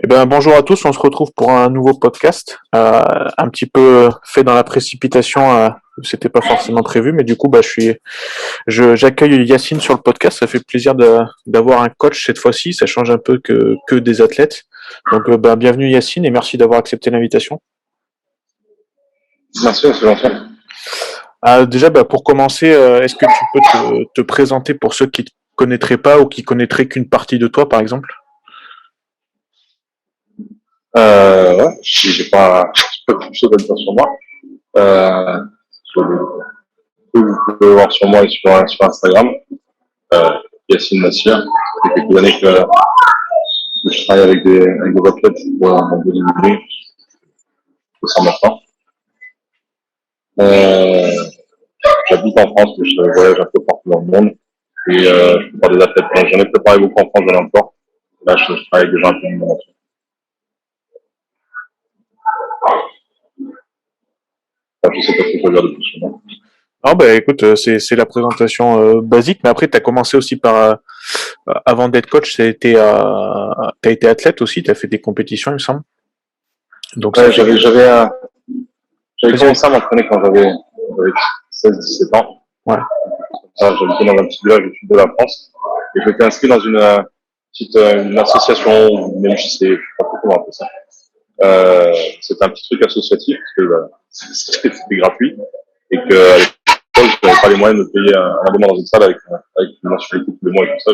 Eh ben, bonjour à tous, on se retrouve pour un nouveau podcast, un petit peu fait dans la précipitation, c'était pas forcément prévu, mais du coup, j'accueille Yacine sur le podcast, ça fait plaisir d'avoir un coach cette fois-ci, ça change un peu que des athlètes. Donc, bienvenue Yacine et merci d'avoir accepté l'invitation. Merci, c'est gentil. Déjà, pour commencer, est-ce que tu peux te présenter pour ceux qui te connaîtraient pas ou qui connaîtraient qu'une partie de toi, par exemple? Ouais, j'ai pas beaucoup de choses à dire sur moi. Euh, vous pouvez voir sur moi et sur Instagram, euh, Yacine Nassir. Ça fait quelques années que je travaille avec des athlètes en bodybuilding, au sein maintenant. Euh, J'habite en France, mais je voyage un peu partout dans le monde. Et je prépare des athlètes. Donc, j'en ai préparé beaucoup en France, de l'import. Là, je travaille avec des gens un peu du monde. Enfin, je sais pas ce que je veux dire de plus sur moi. Ah bah écoute, c'est la présentation basique, mais après tu as commencé aussi par avant d'être coach, t'as été athlète aussi, t'as fait des compétitions, il me semble. Donc ça Ouais, fait. j'avais Vas-y, commencé à m'entraîner quand j'avais 16-17 ans. ouais. J'habitais dans un petit village du sud de la France. Et je m'étais inscrit dans une petite une association, même si je sais pas trop comment on appelle ça. C'était un petit truc associatif, parce que c'était gratuit. Et que à l'époque, je n'avais pas les moyens de payer un abonnement dans une salle avec une mensualité tous les mois et tout ça.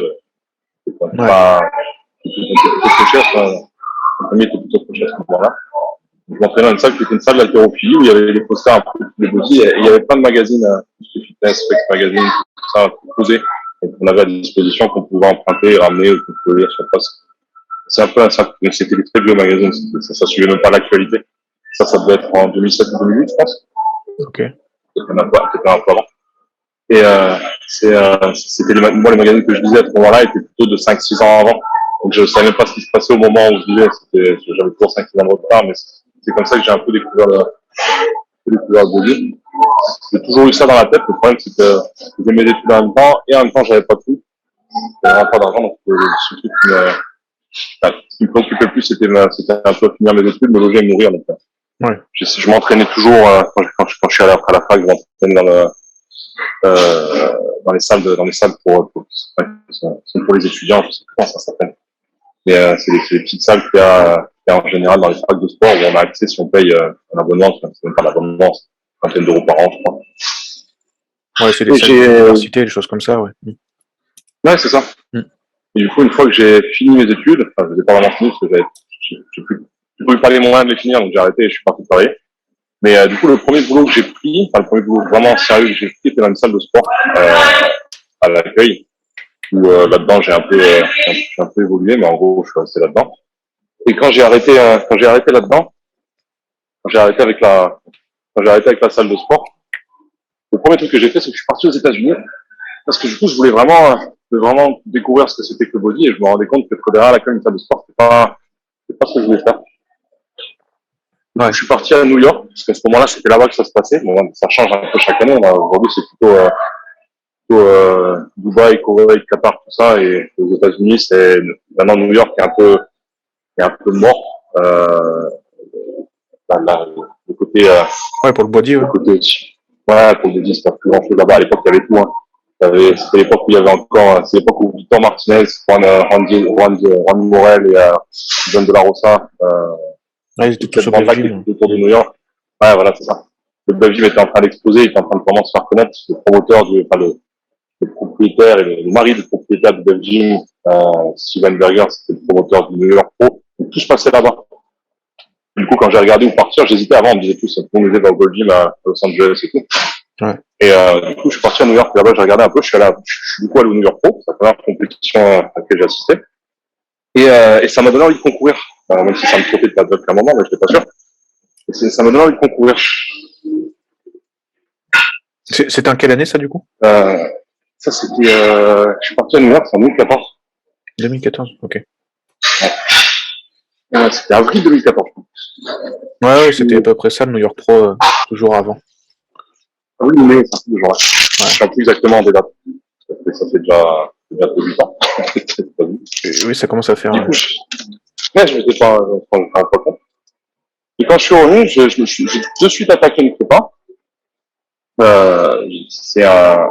C'était Ouais. pas, c'était plutôt trop cher, mon premier était plutôt trop cher à ce moment-là. Je m'entraînais dans une salle qui était une salle d'haltérophilie où il y avait des posters un peu de body et il y avait plein de magazines, tout ce qui est fitness, Flex Magazine, tout ça, proposé. Donc, on avait à disposition qu'on pouvait emprunter, ramener ou qu'on pouvait lire sur place. C'est un peu un sac, mais c'était des très vieux magazines, ça suivait même pas l'actualité. Ça devait être en 2007 ou 2008, je pense. Ok. C'était un peu avant. Et c'était moi, les magazines que je lisais à ce moment-là étaient plutôt de 5-6 ans avant. Donc je savais même pas ce qui se passait au moment où je lisais. J'avais toujours 5-6 ans de retard, mais c'est comme ça que j'ai un peu découvert le body. J'ai toujours eu ça dans la tête. Le problème, c'est que je faisais mes études en même temps, et en même temps, j'avais pas tout. J'avais vraiment pas d'argent, donc ce truc ce qui me préoccupait le plus, c'était un peu finir mes études, me loger et mourir. Donc, Ouais. je m'entraînais toujours, quand je suis allé après la fac, je m'entraînais dans les salles pour les étudiants, je sais plus comment ça s'appelle. Mais c'est des petites salles qu'il y a en général dans les facs de sport où on a accès si on paye un abonnement, c'est même pas l'abonnement, c'est une vingtaine d'euros par an, je crois. Ouais, c'est des Et salles d'université, des choses comme ça, ouais. ouais, c'est ça. Mm. Et du coup, une fois que j'ai fini mes études, enfin, je les ai pas vraiment fini parce que j'ai plus pas les moyens de les finir, donc j'ai arrêté et je suis parti travailler. Mais du coup, le premier boulot que j'ai pris, enfin le premier boulot vraiment sérieux que j'ai pris, c'était dans une salle de sport à l'accueil, où là-dedans j'ai un peu évolué, mais en gros, je suis resté là-dedans. Et quand j'ai arrêté là-dedans, quand j'ai arrêté avec la, quand j'ai arrêté avec la salle de sport, le premier truc que j'ai fait, c'est que je suis parti aux États-Unis, parce que du coup, je voulais vraiment découvrir ce que c'était que le body, et je me rendais compte que derrière l'accueil d'une salle de sport, c'est pas ce que je voulais faire. Ouais. Je suis parti à New York, parce qu'à ce moment-là, c'était là-bas que ça se passait. Bon, ça change un peu chaque année. Aujourd'hui, c'est plutôt Dubaï, Koweït, Qatar, tout ça. Et aux États-Unis, c'est maintenant New York est un peu mort. Là, le côté, Ouais, pour le body, ouais. le côté, ouais, pour le dire, c'était plus grand chose là-bas. À l'époque, il y avait tout. Hein. C'était l'époque où il y avait encore, c'est l'époque où Victor Martinez, Juan Morel et John De La Rosa, Ouais, ils étaient toute cette tous au bande-là qui Belgique. était autour de New York. Ouais, voilà, c'est ça. Le Belgium était en train d'exploser, il était en train de vraiment se faire connaître. Le promoteur, le propriétaire et le mari du propriétaire du Belgium, Steven Berger, c'était le promoteur du New York Pro. Donc, tout se passait là-bas. Du coup, quand j'ai regardé où partir, j'hésitais avant, on me disait tous, on me disait va au Belgium à Los Angeles et tout. Ouais. Et du coup, je suis parti à New York. Là-bas, j'ai regardé un peu. Je suis du coup allé au New York Pro, c'est la première compétition à laquelle j'ai assisté. Et ça m'a donné envie de concourir. Même si ça me trottait de pas depuis un moment, mais je n'étais pas sûr. Ça m'a donné envie de concourir. C'était en quelle année, ça, du coup? Ça, c'était, je suis parti à New York, c'est en 2014. 2014, ok. C'était avril 2014. Ouais, c'était à peu près ça, le New York Pro, toujours avant. Avril ou mai, c'est un peu de jour. Je ne sais plus exactement des dates. Ça fait déjà bientôt 8 ans. Et oui, ça commence à faire. Du coup, Ouais, je m'étais pas compte. Et quand je suis revenu, j'ai de suite attaqué une prépa. C'est un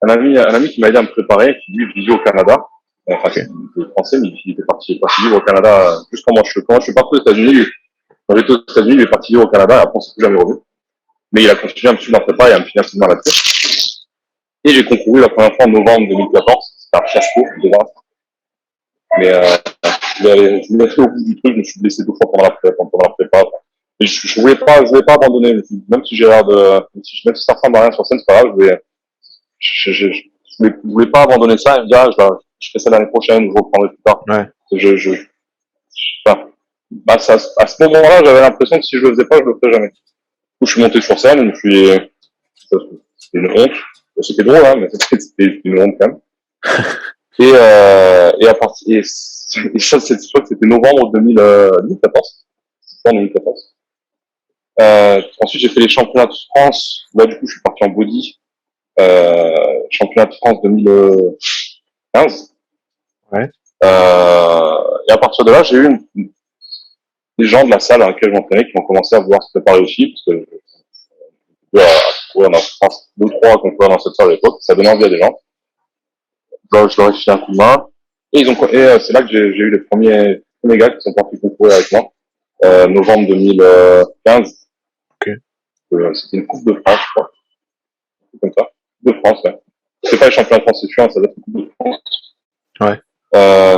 ami qui m'a aidé à me préparer, qui lui vivait au Canada. Enfin, Ok. il était français, mais il était parti vivre au Canada juste quand je suis parti aux États-Unis. Quand j'étais aux États-Unis, il est parti vivre au Canada, et après on s'est plus jamais revu. Mais il a continué un petit peu ma prépa et à me finir absolument là-dessus. Et j'ai concouru la première fois en novembre 2014. C'était un fiasco, déjà. Mais je me suis au bout du truc, je me suis blessé deux fois pendant la prépa. Et je voulais pas abandonner. Même si j'ai l'air de, même si ça ressemble à rien sur scène, c'est pas grave, je voulais pas abandonner ça et me dire, je fais ça l'année prochaine, je reprendrai plus tard. Ouais. Enfin, à ce moment-là, j'avais l'impression que si je le faisais pas, je le ferais jamais. Du coup, je suis monté sur scène, c'était une honte. C'était drôle, hein, mais c'était une honte quand même. Et à partir, et ça, je crois que c'était novembre 2014. En 2014. Ensuite, j'ai fait les championnats de France. Là, du coup, je suis parti en body. Championnat de France 2015. Ouais. Et à partir de là, j'ai eu des gens de la salle à laquelle je m'entraînais qui ont commencé à vouloir se préparer aussi, parce que courir dans France, 2-3 qu'on courait dans cette salle à l'époque, ça donnait envie à des gens. Donc, je leur ai filé un coup de main. Et c'est là que j'ai eu les premiers gars qui sont partis concourir avec moi, novembre 2015. Ok. C'était une Coupe de France, je crois. Comme ça. Coupe de France, ouais. C'est pas les championnats de France, c'est sûr, ça doit être une Coupe de France. Ouais.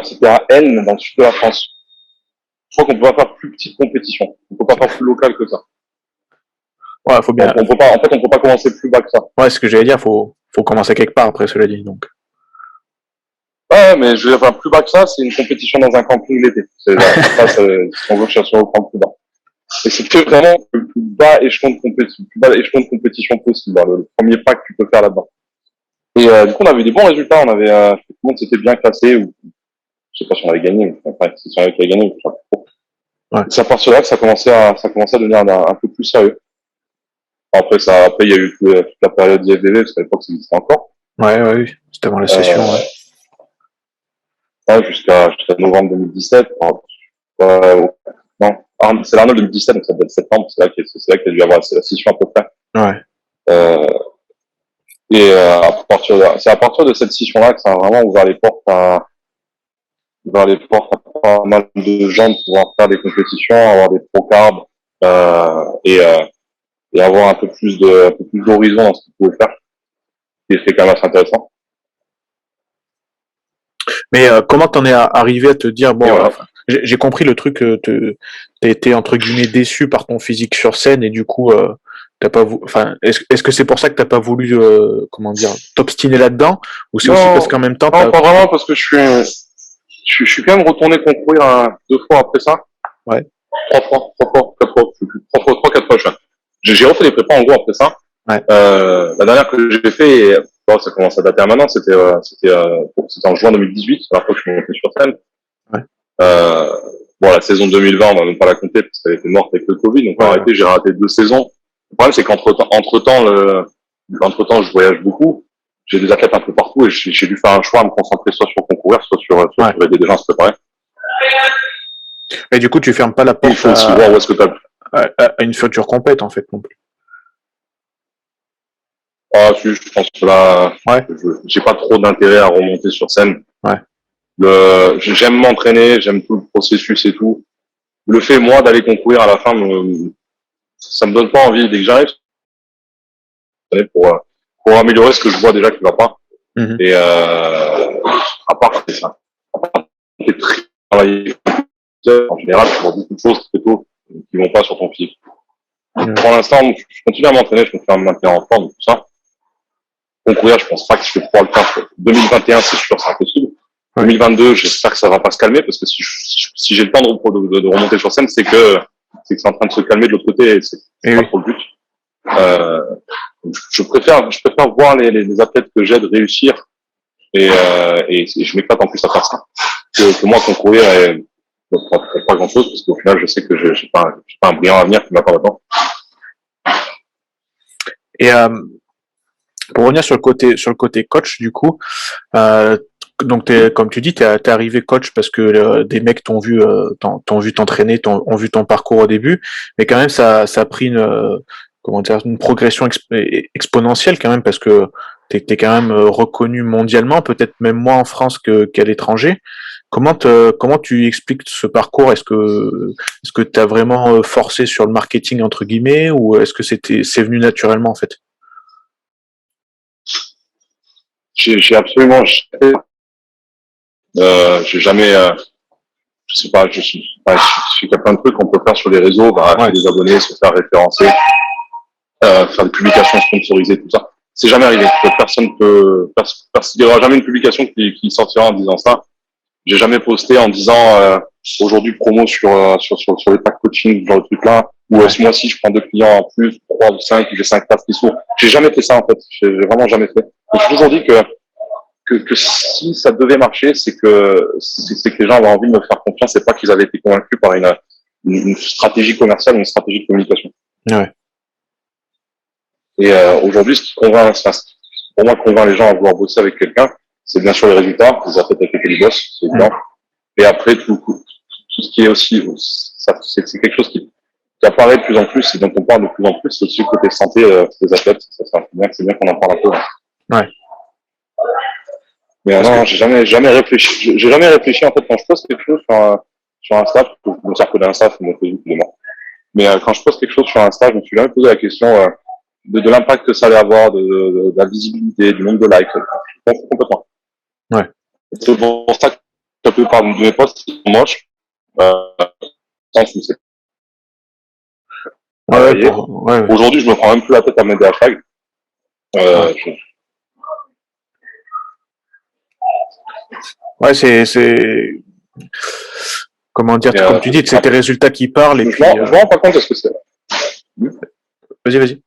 C'était à Aisne, dans le sud de la France. Je crois qu'on peut pas faire plus petite compétition. On peut pas faire plus local que ça. Ouais, faut bien. On peut pas, en fait, on peut pas commencer plus bas que ça. Ouais, ce que j'allais dire, faut commencer quelque part après, cela dit, donc. Ouais, mais je veux dire, plus bas que ça, c'est une compétition dans un camping l'été. C'est ça, si on veut chercher au camp plus bas. Et c'était vraiment le plus bas échelon de compétition possible, hein, le premier pas que tu peux faire là-dedans. Et du coup, on avait des bons résultats. Tout le monde s'était bien classé. Ou, je sais pas si on avait gagné, mais enfin, si on avait gagné. Ouais. C'est à partir de là que ça commençait à devenir un peu plus sérieux. Après, il y a eu toute la période d'IFBB, parce qu'à l'époque, ça existait encore. Ouais, oui. C'était avant la session, ouais. Ouais, jusqu'à novembre 2017. Non, c'est l'Arnold 2017, donc ça doit être septembre, c'est là qu'il y a dû avoir la session à peu près. Ouais. C'est à partir de cette session-là que ça a vraiment ouvert les portes à pas mal de gens de pouvoir faire des compétitions, avoir des pro-cards, et avoir un peu plus d'horizon dans ce qu'ils pouvaient faire. Et c'est quand même assez intéressant. Mais comment t'en es arrivé à te dire, bon, voilà. J'ai compris le truc, t'as été entre guillemets déçu par ton physique sur scène et du coup, t'as pas enfin, est-ce que c'est pour ça que t'as pas voulu, comment dire, t'obstiner là-dedans, ou c'est aussi parce qu'en même temps, non, pas vraiment, parce que je suis quand même retourné concourir 2 fois après ça. Ouais. 3 fois, 4 fois. J'ai refait des prépas en gros après ça. Ouais. La dernière que j'ai fait, ça commence à dater maintenant, c'était en juin 2018, la fois que je suis monté sur scène. Ouais. La saison 2020, on va même pas la compter parce qu'elle était morte avec le Covid, donc en réalité, j'ai raté 2 saisons. Le problème, c'est qu'entre-temps, je voyage beaucoup. J'ai des athlètes un peu partout et j'ai dû faire un choix à me concentrer soit sur concourir, soit sur aider des gens à se préparer. Et du coup, tu fermes pas la porte Il faut aussi voir où est-ce que à une future compète, en fait, non plus. Ah, si, je pense que là, j'ai pas trop d'intérêt à remonter sur scène. Ouais. J'aime m'entraîner, j'aime tout le processus et tout. Le fait, moi, d'aller concourir à la fin, ça me donne pas envie. Dès que j'arrive, pour améliorer ce que je vois déjà qui va pas. Mm-hmm. Et à part c'est ça. C'est très travaillé. En général, tu vois beaucoup de choses très tôt qui vont pas sur ton physique. Pour l'instant, je continue à m'entraîner, je continue à me maintenir en forme, tout ça. Concourir, je pense pas que je vais pouvoir le faire. 2021, c'est sûr, c'est impossible. 2022, j'espère que ça va pas se calmer, parce que si j'ai le temps de remonter sur scène, c'est que c'est en train de se calmer de l'autre côté, et c'est pas trop le but. Je préfère voir les athlètes que j'aide réussir, et je m'éclate en plus à faire ça, que moi concourir et pas grand chose, parce qu'au final, je sais que j'ai pas un brillant avenir qui m'attend là-dedans. Et pour revenir sur le côté coach, du coup, Donc comme tu dis, t'es arrivé coach parce que des mecs t'ont vu t'entraîner, ont vu ton parcours au début, mais quand même ça a pris comment dire, une progression exponentielle quand même parce que t'es quand même reconnu mondialement, peut-être même moins en France qu'à l'étranger. Comment tu expliques ce parcours? Est-ce que t'as vraiment forcé sur le marketing entre guillemets ou est-ce que c'est venu naturellement en fait? J'ai absolument, j'ai jamais, je sais pas, je suis qu'il y a plein de trucs qu'on peut faire sur les réseaux, bah, acheter des abonnés, se faire référencer, faire des publications sponsorisées, tout ça. C'est jamais arrivé. Il y aura jamais une publication qui sortira en disant ça. J'ai jamais posté en disant aujourd'hui promo sur les packs coaching, genre de truc là, ou ce mois-ci je prends 2 clients en plus, 3 ou 5, j'ai 5 places qui s'ouvrent. J'ai jamais fait ça en fait. J'ai vraiment jamais fait. J'ai toujours dit que si ça devait marcher, c'est que les gens avaient envie de me faire confiance, et pas qu'ils avaient été convaincus par une stratégie commerciale, une stratégie de communication. Ouais. Et aujourd'hui, ce qui convainc, pour moi, convainc les gens à vouloir bosser avec quelqu'un, c'est bien sûr les résultats, les athlètes avec lesquels ils bossent, c'est évident. Et après, tout ce qui est aussi, c'est quelque chose qui apparaît de plus en plus et dont on parle de plus en plus, c'est aussi le côté santé des athlètes. C'est bien qu'on en parle un peu. Ouais. Mais non, j'ai jamais réfléchi. J'ai jamais réfléchi, en fait, quand je pose quelque chose sur un staff, je me sers que d'un staff, mon Facebook, évidemment. Mais quand je pose quelque chose sur un staff, je me suis jamais posé la question de l'impact que ça allait avoir, de la visibilité, du nombre de likes. Je pense complètement. Ouais. C'est pour ça que la plupart de mes posts sont moches. Sens où c'est. Aujourd'hui, je me prends même plus la tête à mettre des hashtags. Ouais, c'est comment dire, comme tu dis, c'est tes résultats qui parlent et puis. Je me rends pas compte de ce que c'est. Vas-y.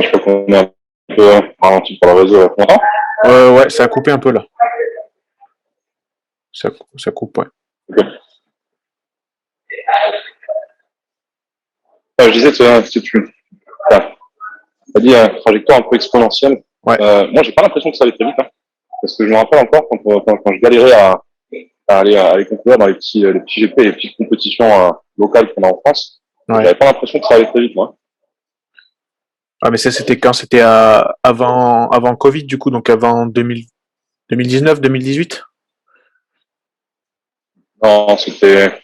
Je crois qu'on est un peu ralenti par le réseau. Ouais, ça a coupé un peu là. Ça coupe, ouais. Okay. Je disais, tu as dit trajectoire un peu exponentielle. Ouais. Moi, j'ai pas l'impression que ça allait très vite, hein, parce que je me rappelle encore quand je galérais à aller concourir dans les petits GP, les petites compétitions locales qu'on a en France. Ouais. J'avais pas l'impression que ça allait très vite, moi. Ah, mais ça, c'était quand? C'était avant Covid, du coup, donc avant 2019, 2018? Non, c'était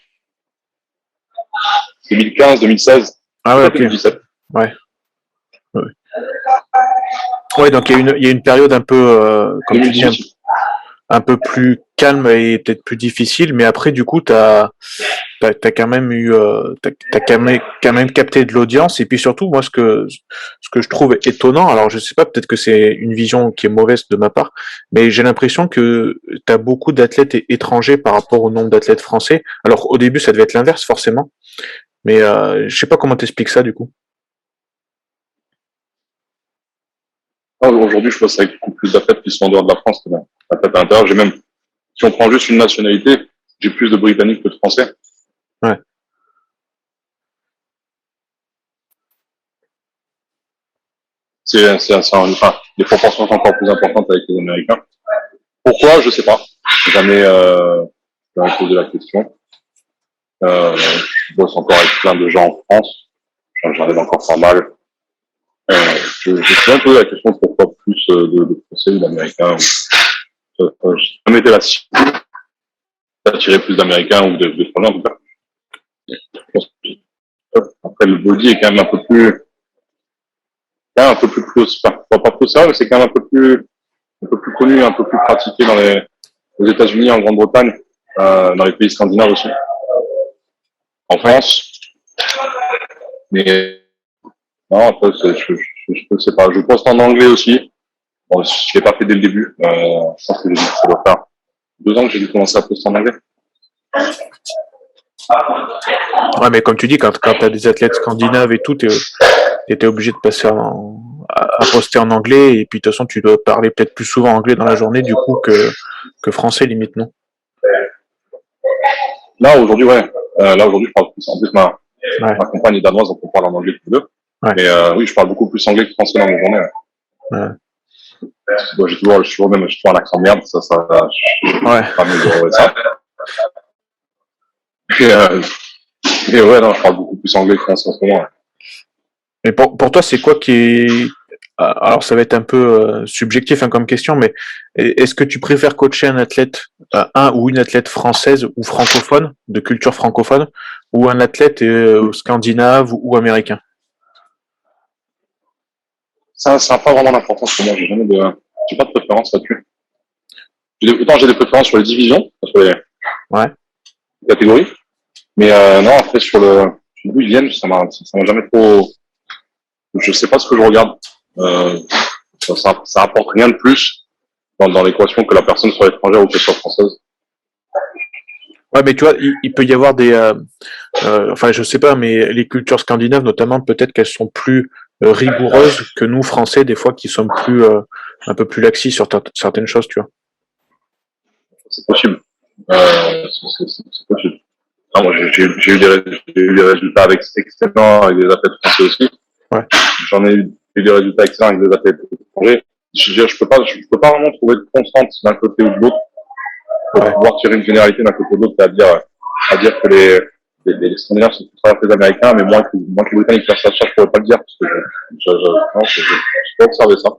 2015, 2016. Ah ouais, ok. 2017. Ouais. Ouais, donc il y a une période un peu, comme tu dis, un peu plus calme et peut-être plus difficile, mais après, du coup, t'as quand même eu, t'as quand même capté de l'audience, et puis surtout, moi, ce que je trouve étonnant, alors je sais pas, peut-être que c'est une vision qui est mauvaise de ma part, mais j'ai l'impression que t'as beaucoup d'athlètes étrangers par rapport au nombre d'athlètes français. Alors au début, ça devait être l'inverse, forcément, mais je sais pas comment t'expliques ça, du coup. Aujourd'hui, je pense avec beaucoup plus d'athlètes qui sont en dehors de la France que d'athlètes à l'intérieur. Si on prend juste une nationalité, j'ai plus de Britanniques que de Français. Ouais. Les proportions sont encore plus importantes avec les Américains. Pourquoi? Je sais pas. Jamais posé la question. Je bosse encore avec plein de gens en France. J'en ai encore pas mal. Je me suis même posé la question pourquoi plus de Français ou d'Américains. J'ai jamais été la cible d'attirer plus d'Américains ou de Français en tout cas. Après, le body est quand même un peu plus close. Enfin, pas trop ça, mais c'est quand même un peu plus connu, un peu plus pratiqué aux États-Unis, en Grande-Bretagne, dans les pays scandinaves aussi. En France. Mais non, après, je sais pas. Je poste en anglais aussi. Bon, je l'ai pas fait dès le début. Je pense que ça doit faire 2 ans que j'ai dû commencer à poster en anglais. Ouais, mais comme tu dis, quand t'as des athlètes scandinaves et tout, t'étais obligé de passer à poster en anglais, et puis de toute façon, tu dois parler peut-être plus souvent anglais dans la journée, du coup, que français, limite, non? Là, aujourd'hui, ouais. Là, aujourd'hui, je parle plus. En plus, ma compagne est danoise, donc on parle en anglais tous les deux. Ouais. Mais oui, je parle beaucoup plus anglais que français dans mes journées. Ouais. Bon, j'ai toujours un accent de merde, ça, Ouais. pas améliorer ça. Et ouais, non, je parle beaucoup plus anglais que français en ce moment. Ouais. Mais pour toi, c'est quoi qui est... Alors, ça va être un peu subjectif hein, comme question, mais est-ce que tu préfères coacher un athlète, un ou une athlète française ou francophone, de culture francophone, ou un athlète scandinave ou américain? Ça n'a pas vraiment d'importance pour moi. J'ai pas de préférence là-dessus. Autant j'ai des préférences sur les divisions, sur les Ouais. catégories, mais non, après d'où ils viennent, ça m'a jamais trop. Je sais pas ce que je regarde. Ça apporte rien de plus dans l'équation que la personne soit étrangère ou qu'elle soit française. Ouais, mais tu vois, il peut y avoir des, enfin, je sais pas, mais les cultures scandinaves, notamment, peut-être qu'elles sont plus rigoureuses que nous, Français, des fois, qui sommes plus, un peu plus laxis sur certaines choses, tu vois. C'est possible. C'est possible. Non, moi, j'ai eu des résultats excellents avec des athlètes français aussi. Ouais. J'en ai eu des résultats excellents avec des athlètes étrangers. Je peux pas vraiment trouver de constante d'un côté ou de l'autre pour pouvoir tirer une généralité d'un côté ou de l'autre, à dire que les Scandinaves sont plus forts que les Américains, mais moins que les Britanniques. Ça, je pourrais pas le dire parce que je peux observer ça.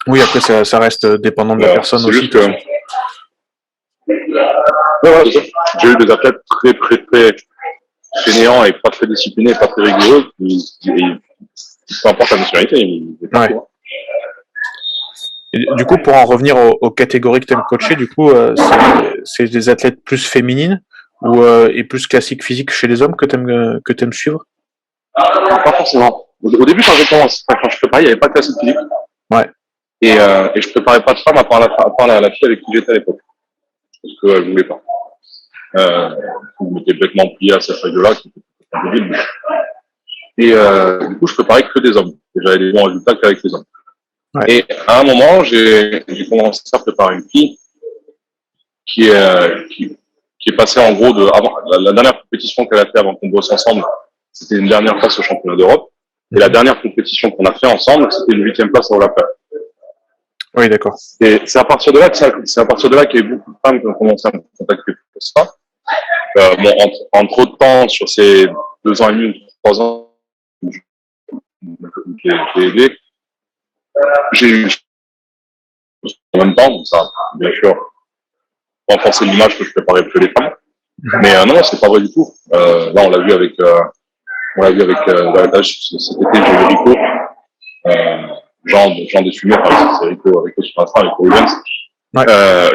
Oui, après, ça reste dépendant de la personne aussi. Juste que... Ouais, c'est ça. J'ai eu des athlètes très fainéants et pas très disciplinés, pas très rigoureux, peu importe la nationalité, ouais. Et du coup, pour en revenir aux catégories que tu aimes coacher, du coup, c'est des athlètes plus féminines ou et plus classiques physiques chez les hommes que t'aimes suivre? Pas forcément. Au début, quand je préparais, il n'y avait pas de classique physique. Ouais. Et je préparais pas de femme à part la fille avec qui j'étais à l'époque. Parce qu'elle voulait pas. Je m'étais bêtement plié à cette règle-là, qui était un peu débile. Et du coup, je préparais que des hommes. Et j'avais des bons résultats qu'avec les hommes. Ouais. Et à un moment, j'ai commencé à préparer une fille qui est passée en gros avant la dernière compétition qu'elle a fait avant qu'on bosse ensemble. C'était une dernière place au championnat d'Europe. Et la dernière compétition qu'on a fait ensemble, c'était une 8e place à Olympia. Oui, d'accord. Et c'est à partir de là qu'il y a eu beaucoup de femmes qui ont commencé à me contacter pour ça. Bon, entre autres temps, sur ces 2 ans et demi, 3 ans, j'ai aidé. J'ai eu en même temps, ça, bien sûr, renforcer l'image que je préparais que les femmes. Mais non, c'est pas vrai du tout. Là, on l'a vu avec cet été, j'ai eu Rico, Jean des Fumées, par exemple, c'est Rico sur Insta, Rico Williams. Ouais.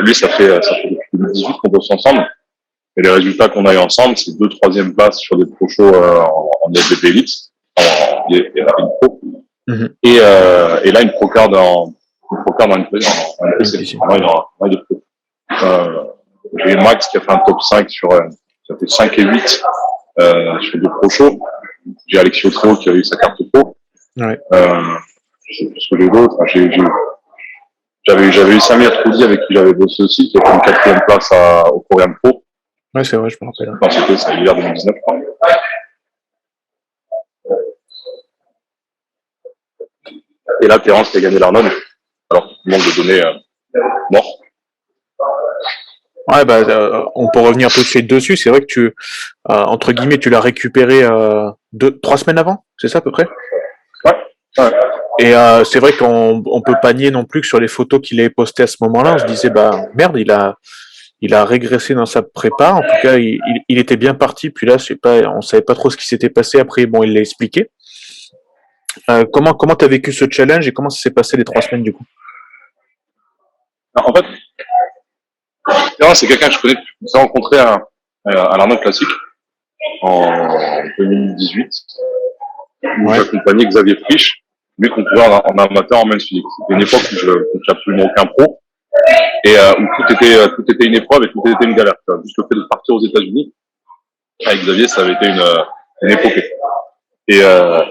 Lui, ça fait depuis 2018 qu'on bosse ensemble. Et les résultats qu'on a eu ensemble, c'est 2 3e places sur des pro shows en FDP Elite, une pro. Mm-hmm. Et là, une pro-card en PC. J'ai eu Max qui a fait un top 5 ça fait 5 et 8 sur des pro shows. J'ai Alexis Autreo qui a eu sa carte pro. Ouais. Je sais plus ce que j'ai d'autres. J'avais eu Samir Troudi avec qui j'avais bossé aussi, qui a fait une 4e place au Korean Pro. Ouais, c'est vrai, je me rappelle. Non, c'était l'hiver 2019, je crois. Et là, Terence qui a gagné l'Arnold, alors tout le monde le donnait mort. Ouais, on peut revenir tout de suite dessus. C'est vrai que tu, entre guillemets, tu l'as récupéré 3 semaines avant, c'est ça à peu près? Ouais. Et c'est vrai qu'on peut pas nier non plus que sur les photos qu'il avait postées à ce moment-là, on se disait merde, il a régressé dans sa prépa. En tout cas, il était bien parti. Puis là, on savait pas trop ce qui s'était passé. Après, bon, il l'a expliqué. Comment t'as vécu ce challenge et comment ça s'est passé les 3 semaines du coup? En fait, c'est quelqu'un que je connais. On s'est rencontré à l'Arnold Classique en 2018 où j'accompagnais Xavier Frisch, lui qu'on pouvait en amateur en men's physique. C'était une époque où je coachais absolument aucun pro. Et où tout était une épreuve et tout était une galère. Juste le fait de partir aux États-Unis avec Xavier, ça avait été une épopée. Et à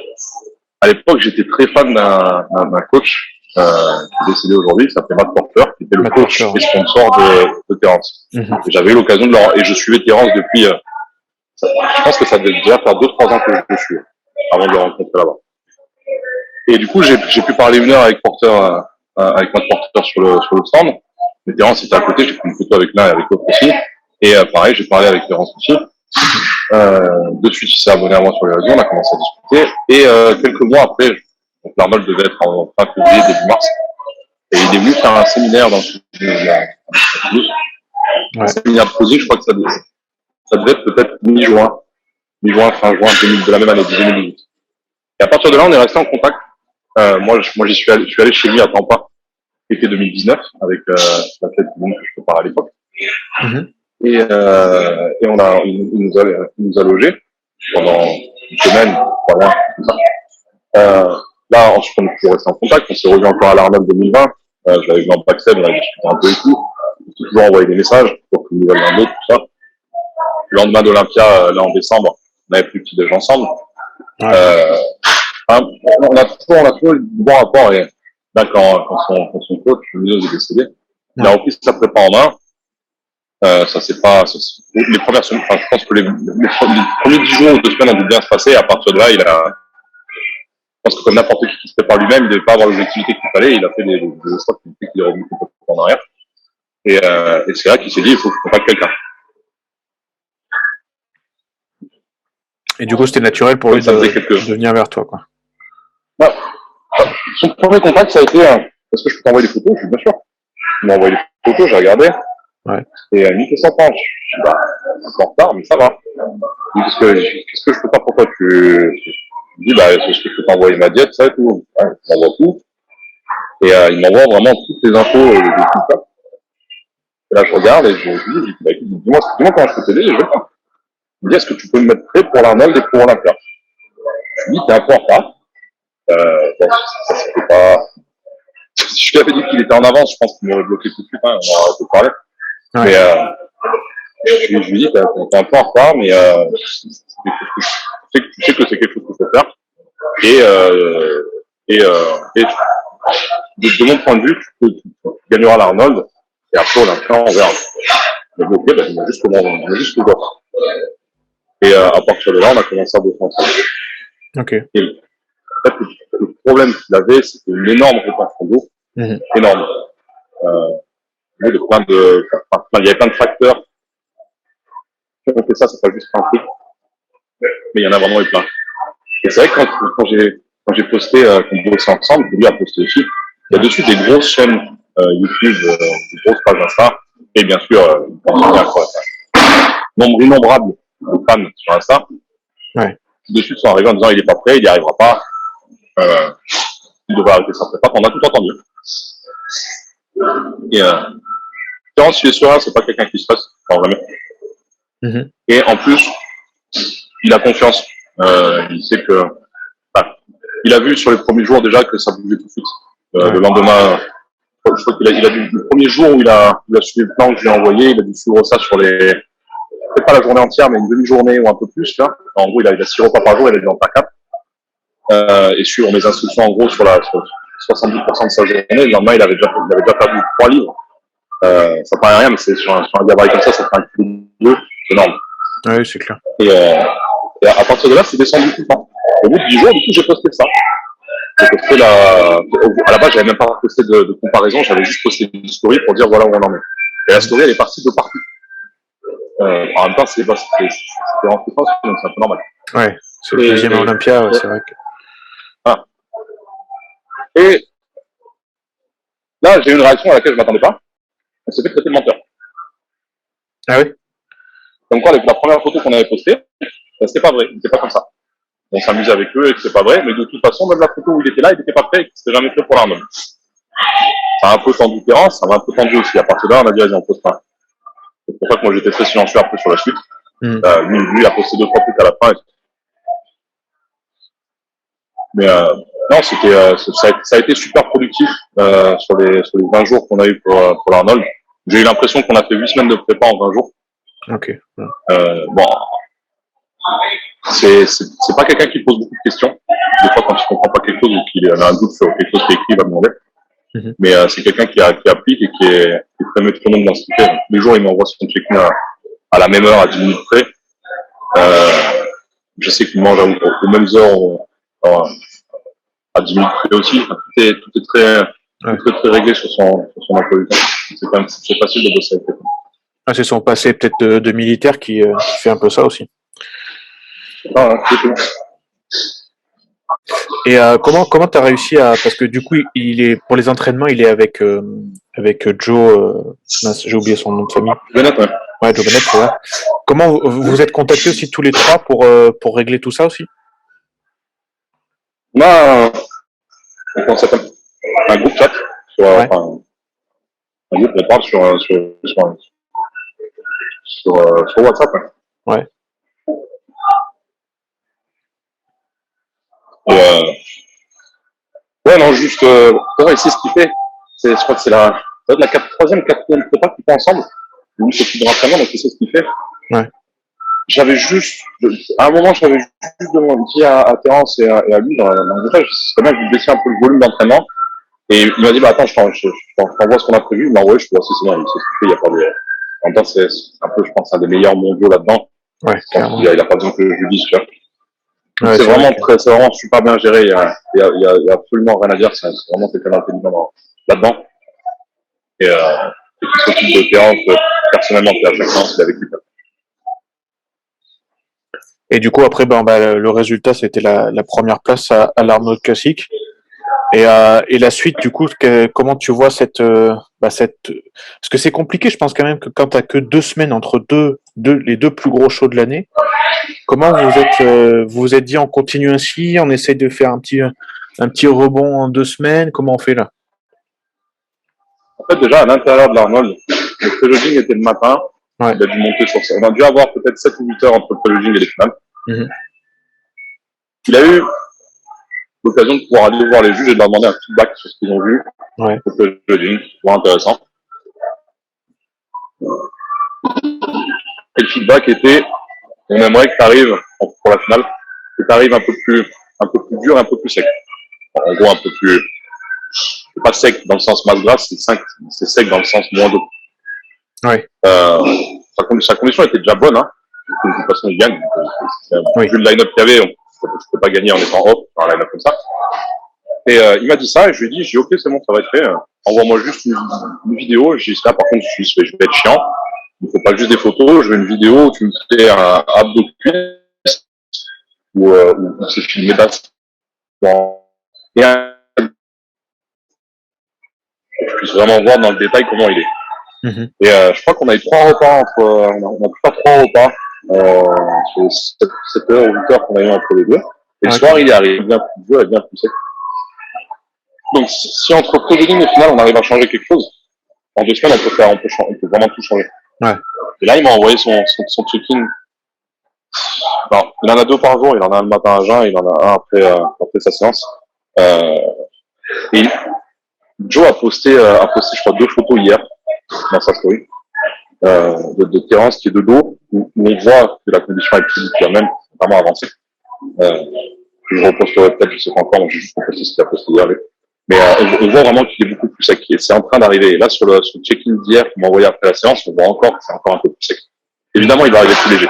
l'époque, j'étais très fan d'un coach qui est décédé aujourd'hui, qui s'appelait Matt Porter, qui était le coach et sponsor de Terence. Mm-hmm. J'avais eu l'occasion de et je suivais Terence depuis. Je pense que ça devait déjà faire 2-3 ans que je le suis. avant de le rencontrer là-bas. Et du coup, j'ai pu parler 1 heure avec avec notre porteur sur le stand. Mais Terence était à côté, j'ai pris une photo avec l'un et avec l'autre aussi. Et pareil, j'ai parlé avec Terence aussi. De suite, il s'est abonné à moi sur les réseaux, on a commencé à discuter. Et quelques mois après, donc Arnold devait être en fin février, début mars. Et il est venu faire un séminaire dans le sud de Toulouse. Un séminaire de closing, je crois que ça devait être peut-être mi-juin, fin juin de la même année, 2018. Et à partir de là, on est resté en contact. Moi, j'y suis allé chez lui à Tampa, été 2019, avec la fête du monde que je prépare à l'époque. Mm-hmm. Et il nous a logés pendant une semaine, voilà, tout ça. Là, ensuite, on est toujours resté en contact. On s'est revu encore à l'Arnold 2020. Je l'avais vu en backstage, on a discuté un peu et tout. On s'est toujours envoyé des messages pour que nous nouvelles l'un de l'autre, tout ça. Le lendemain d'Olympia, là, en décembre, on avait pris le petit déj ensemble. On a toujours eu de bons rapports. Et là, quand son coach, Munoz, est décédé, il a repris sa prépa en main. Les premières semaines, enfin, je pense que les premiers 10 jours ou 2 semaines ont dû bien se passer. Et à partir de là, je pense que comme n'importe qui se prépare lui-même, il ne devait pas avoir l'objectivité qu'il fallait. Il a fait des choix qui fait qu'il est revenu complètement en arrière. Et c'est là qu'il s'est dit, il faut que je contacte quelqu'un. Et du coup, c'était naturel pour lui de venir vers toi, quoi. Bah, son premier contact, ça a été, est-ce que je peux t'envoyer des photos? Je suis bien sûr. Il m'a envoyé des photos, j'ai regardé. Ouais. Et il me fait 100 ans. Je dis, bah, un peu en retard, mais ça va. Il me dit, qu'est-ce que je peux faire pour toi? Je dis, bah, est-ce que je peux t'envoyer ma diète, ça et tout? Ouais, il m'envoie tout. Et il m'envoie vraiment toutes les infos de tout ça. Et là, je regarde et je lui dis, bah, écoute, dis-moi comment je peux t'aider et je vais le faire. Il me dit, est-ce que tu peux me mettre prêt pour l'Arnold et pour Olympia? Je lui dis, t'es un peu en retard. Bon, ça c'était pas. Si je lui avais dit qu'il était en avance, je pense qu'il m'aurait bloqué tout de suite, hein, on aurait pu parler. Ouais. Mais je lui dis, t'es un peu en retard, mais tu sais que c'est quelque chose qu'il faut faire. Et de mon point de vue, tu gagneras l'Arnold, et après Olympia, on verra. Mais bloqué, ben, il m'a juste le voir. Et à partir de là, on a commencé à bosser ensemble. Ok. Et en fait, le problème qu'il avait, c'était une énorme rétention d'eau. Mm-hmm. Énorme. Il y avait plein de facteurs. Si on fait ça, c'est pas juste un truc. Mais il y en a vraiment eu plein. Et c'est vrai que quand j'ai posté qu'on bossait ensemble, lui a posté aussi, il y a dessus des grosses chaînes YouTube, des grosses pages Insta, et bien sûr, nombre innombrable de fans sur Insta. Ouais. Dessus sont arrivés en disant il est pas prêt, il n'y arrivera pas, il devrait arrêter sa prépa. On a tout entendu. Et Terence, il est serein, c'est pas quelqu'un qui se passe, enfin, vraiment. Mm-hmm. Et en plus, il a confiance. Il sait que, il a vu sur les premiers jours déjà que ça bougeait tout de suite. Le lendemain, je crois qu'il a vu le premier jour où il a suivi le plan que je lui ai envoyé, il a dû suivre ça sur peut-être pas la journée entière, mais une demi-journée ou un peu plus, là. En gros, il a 6 repas par jour, il a dû en faire 4. Et suivre mes instructions, en gros, sur 70% de sa journée. Le lendemain, il avait déjà perdu 3 livres. Ça paraît rien, mais c'est sur un gabarit comme ça fait un kilo, c'est énorme. Oui, c'est clair. Et à partir de là, c'est descendu tout le temps. Au bout de 10 jours, du coup, j'ai posté ça. J'ai posté à la base, j'avais même pas posté de comparaison, j'avais juste posté une story pour dire voilà où on en est. Et la story, elle est partie de partout. En même temps, c'était rentré fort, donc c'est un peu normal. Ouais, c'est le deuxième Olympia, ouais, c'est vrai que. Ah. Et là, j'ai eu une réaction à laquelle je m'attendais pas. On s'est fait traiter de menteur. Ah oui? Comme quoi, la première photo qu'on avait postée, c'était pas vrai, c'était pas comme ça. On s'amusait avec eux et que c'était pas vrai, mais de toute façon, même la photo où il était là, il était pas prêt et qu'il s'était jamais fait pour l'Arnold. Ça a un peu tendu Terence, ça m'a un peu tendu aussi. À partir de là, on a dit, vas-y, on poste pas. C'est pour ça que moi, j'étais très silencieux après sur la suite. Lui, il a posté 2-3 trucs à la fin. Mais non, ça a été super productif sur les 20 jours qu'on a eu pour l'Arnold. J'ai eu l'impression qu'on a fait 8 semaines de prépa en 20 jours. Ok. Bon, c'est pas quelqu'un qui pose beaucoup de questions. Des fois, quand il comprend pas quelque chose ou qu'il a un doute sur quelque chose qui est écrit, il va demander. Mais c'est quelqu'un qui applique et qui est très métronome dans ce qu'il fait. Les jours, il m'envoie son check-in à la même heure, à 10 minutes près. Je sais qu'il mange aux mêmes heures, à 10 minutes près aussi. Enfin, tout est très réglé sur son emploi du temps. C'est facile de bosser avec lui. Ah, c'est son passé peut-être de militaire qui fait un peu ça aussi. Ah, hein, c'est tout. Et comment t'as réussi à parce que du coup il est pour les entraînements il est avec Joe mince, j'ai oublié son nom de famille. Bennett, ouais. Ouais, Joe Bennett, c'est ça. Comment vous êtes contactés aussi tous les trois pour régler tout ça aussi? On a comment ça s'appelle un groupe chat Ouais. enfin, un groupe on parle sur WhatsApp. Ouais. Ouais. Et, ouais, non, juste, il sait ce qu'il fait. Je crois que c'est la troisième, quatrième prépa qu'ils font ensemble. Lui s'occupe de l'entraînement, donc il sait ce qu'il fait. Ouais. À un moment, j'avais juste dit à Terence et à lui dans le message, c'est bien que vous baissiez un peu le volume d'entraînement. Et il m'a dit, bah attends, je t'envoie ce qu'on a prévu. Il m'a envoyé, je peux voir si c'est bon, il sait ce qu'il fait, il n'y a pas de, en même temps, c'est un peu, je pense, un des meilleurs mondiaux là-dedans. Ouais, Il n'a pas besoin que je lui dise, tu vois. ouais, C'est vraiment super bien géré. Il y a absolument rien à dire. C'est vraiment quelqu'un d'intelligent là-dedans. Et qui s'occupe de Terence personnellement, puis à chaque fois, c'est avec lui. Et du coup après le résultat c'était la première place à l'Arnold Classic. Et la suite, du coup, comment tu vois cette parce que c'est compliqué, je pense quand même que quand t'as que 2 semaines entre les deux plus gros shows de l'année, comment vous vous êtes dit on continue ainsi, on essaye de faire un petit rebond en 2 semaines, comment on fait là? En fait, déjà, à l'intérieur de l'Arnold, le pré-loading était le matin. Ouais. Il a dû monter sur ça. On a dû avoir peut-être 7 ou 8 heures entre le pré-loading et les finales. Mm-hmm. Il a eu l'occasion de pouvoir aller voir les juges et de leur demander un feedback sur ce qu'ils ont vu. Ouais. Le pré-loading, c'est intéressant. Et le feedback était, on aimerait que tu arrives, pour la finale, que tu arrives un peu plus dur, un peu plus sec. En gros, un peu plus, c'est pas sec dans le sens masse grasse, c'est sec dans le sens moins d'eau. Ouais. Sa condition était déjà bonne, hein. De toute façon, il gagne. Oui. Vu le line-up qu'il y avait, on ne peut pas gagner en étant off, un line-up comme ça. Et il m'a dit ça, et je lui ai dit, ok, c'est bon, ça va être fait. Envoie-moi juste une vidéo. J'ai dit, là, par contre, je vais être chiant. Il ne faut pas juste des photos, je veux une vidéo où tu me fais un abdo de cuisse, où c'est filmé basse. Et je puisse vraiment voir dans le détail comment il est. Mm-hmm. Et je crois qu'on a eu 3 repas on a pu faire 3 repas, sur les 7 heures ou 8 heures qu'on a eu entre les deux. Et le soir, il est arrivé bien plus dur et bien plus sec. Donc, si entre pré-wedding et finale, on arrive à changer quelque chose, en 2 semaines, on peut vraiment tout changer. Ouais. Et là, il m'a envoyé son check-in. Alors, il en a 2 par jour. Il en a un le matin à jeun et il en a un après sa séance. Et Joe a posté, je crois, 2 photos hier dans sa story de Terence qui est de dos, où on voit que la condition est plus la même, vraiment avancée. Je reposterai peut-être, je sais pas encore, j'ai juste reposté ce qu'il a posté hier. Mais on voit vraiment qu'il est beaucoup plus sec. Et c'est en train d'arriver. Et là, sur le check-in d'hier qu'il m'a envoyé après la séance, on voit encore que c'est encore un peu plus sec. Évidemment, il va arriver plus léger.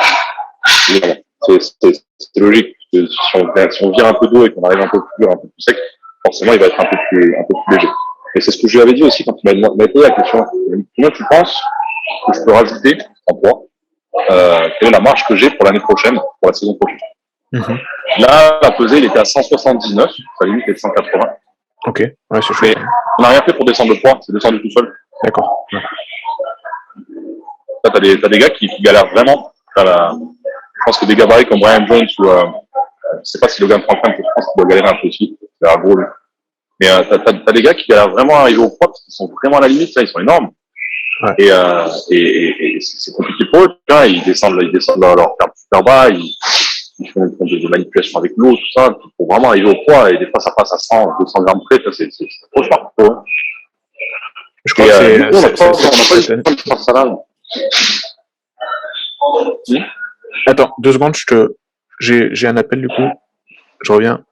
Évidemment. C'est logique. Si on vire un peu d'eau et qu'on arrive un peu plus dur, un peu plus sec, forcément, il va être un peu plus léger. Et c'est ce que je lui avais dit aussi quand il m'a posé la question. Combien tu penses que je peux rajouter en poids, quelle est la marge que j'ai pour l'année prochaine, pour la saison prochaine? Mm-hmm. Là, la pesée, il était à 179, sa limite est de 180. Ok, ouais, c'est chouette. Mais on n'a rien fait pour descendre le poids, c'est descendu tout seul. D'accord. Ouais. Là, t'as des gars qui galèrent vraiment. Je pense que des gabarits comme Brian Jones ou, je sais pas si Logan Franklin, je pense qu'il doit galérer un peu aussi. C'est un gros, lui. Mais t'as des gars qui galèrent vraiment à arriver au poids parce qu'ils sont vraiment à la limite, là, ils sont énormes. Ouais. Et c'est compliqué pour eux. Ils descendent leur carte super bas, ils font des manipulations avec l'eau, tout ça, pour vraiment arriver au poids, et des fois ça passe à 100, 200 grammes près, c'est trop cher pour eux. Je crois que on n'a pas eu le temps de faire ça là. Attends, 2 secondes, j'ai un appel du coup. Je reviens.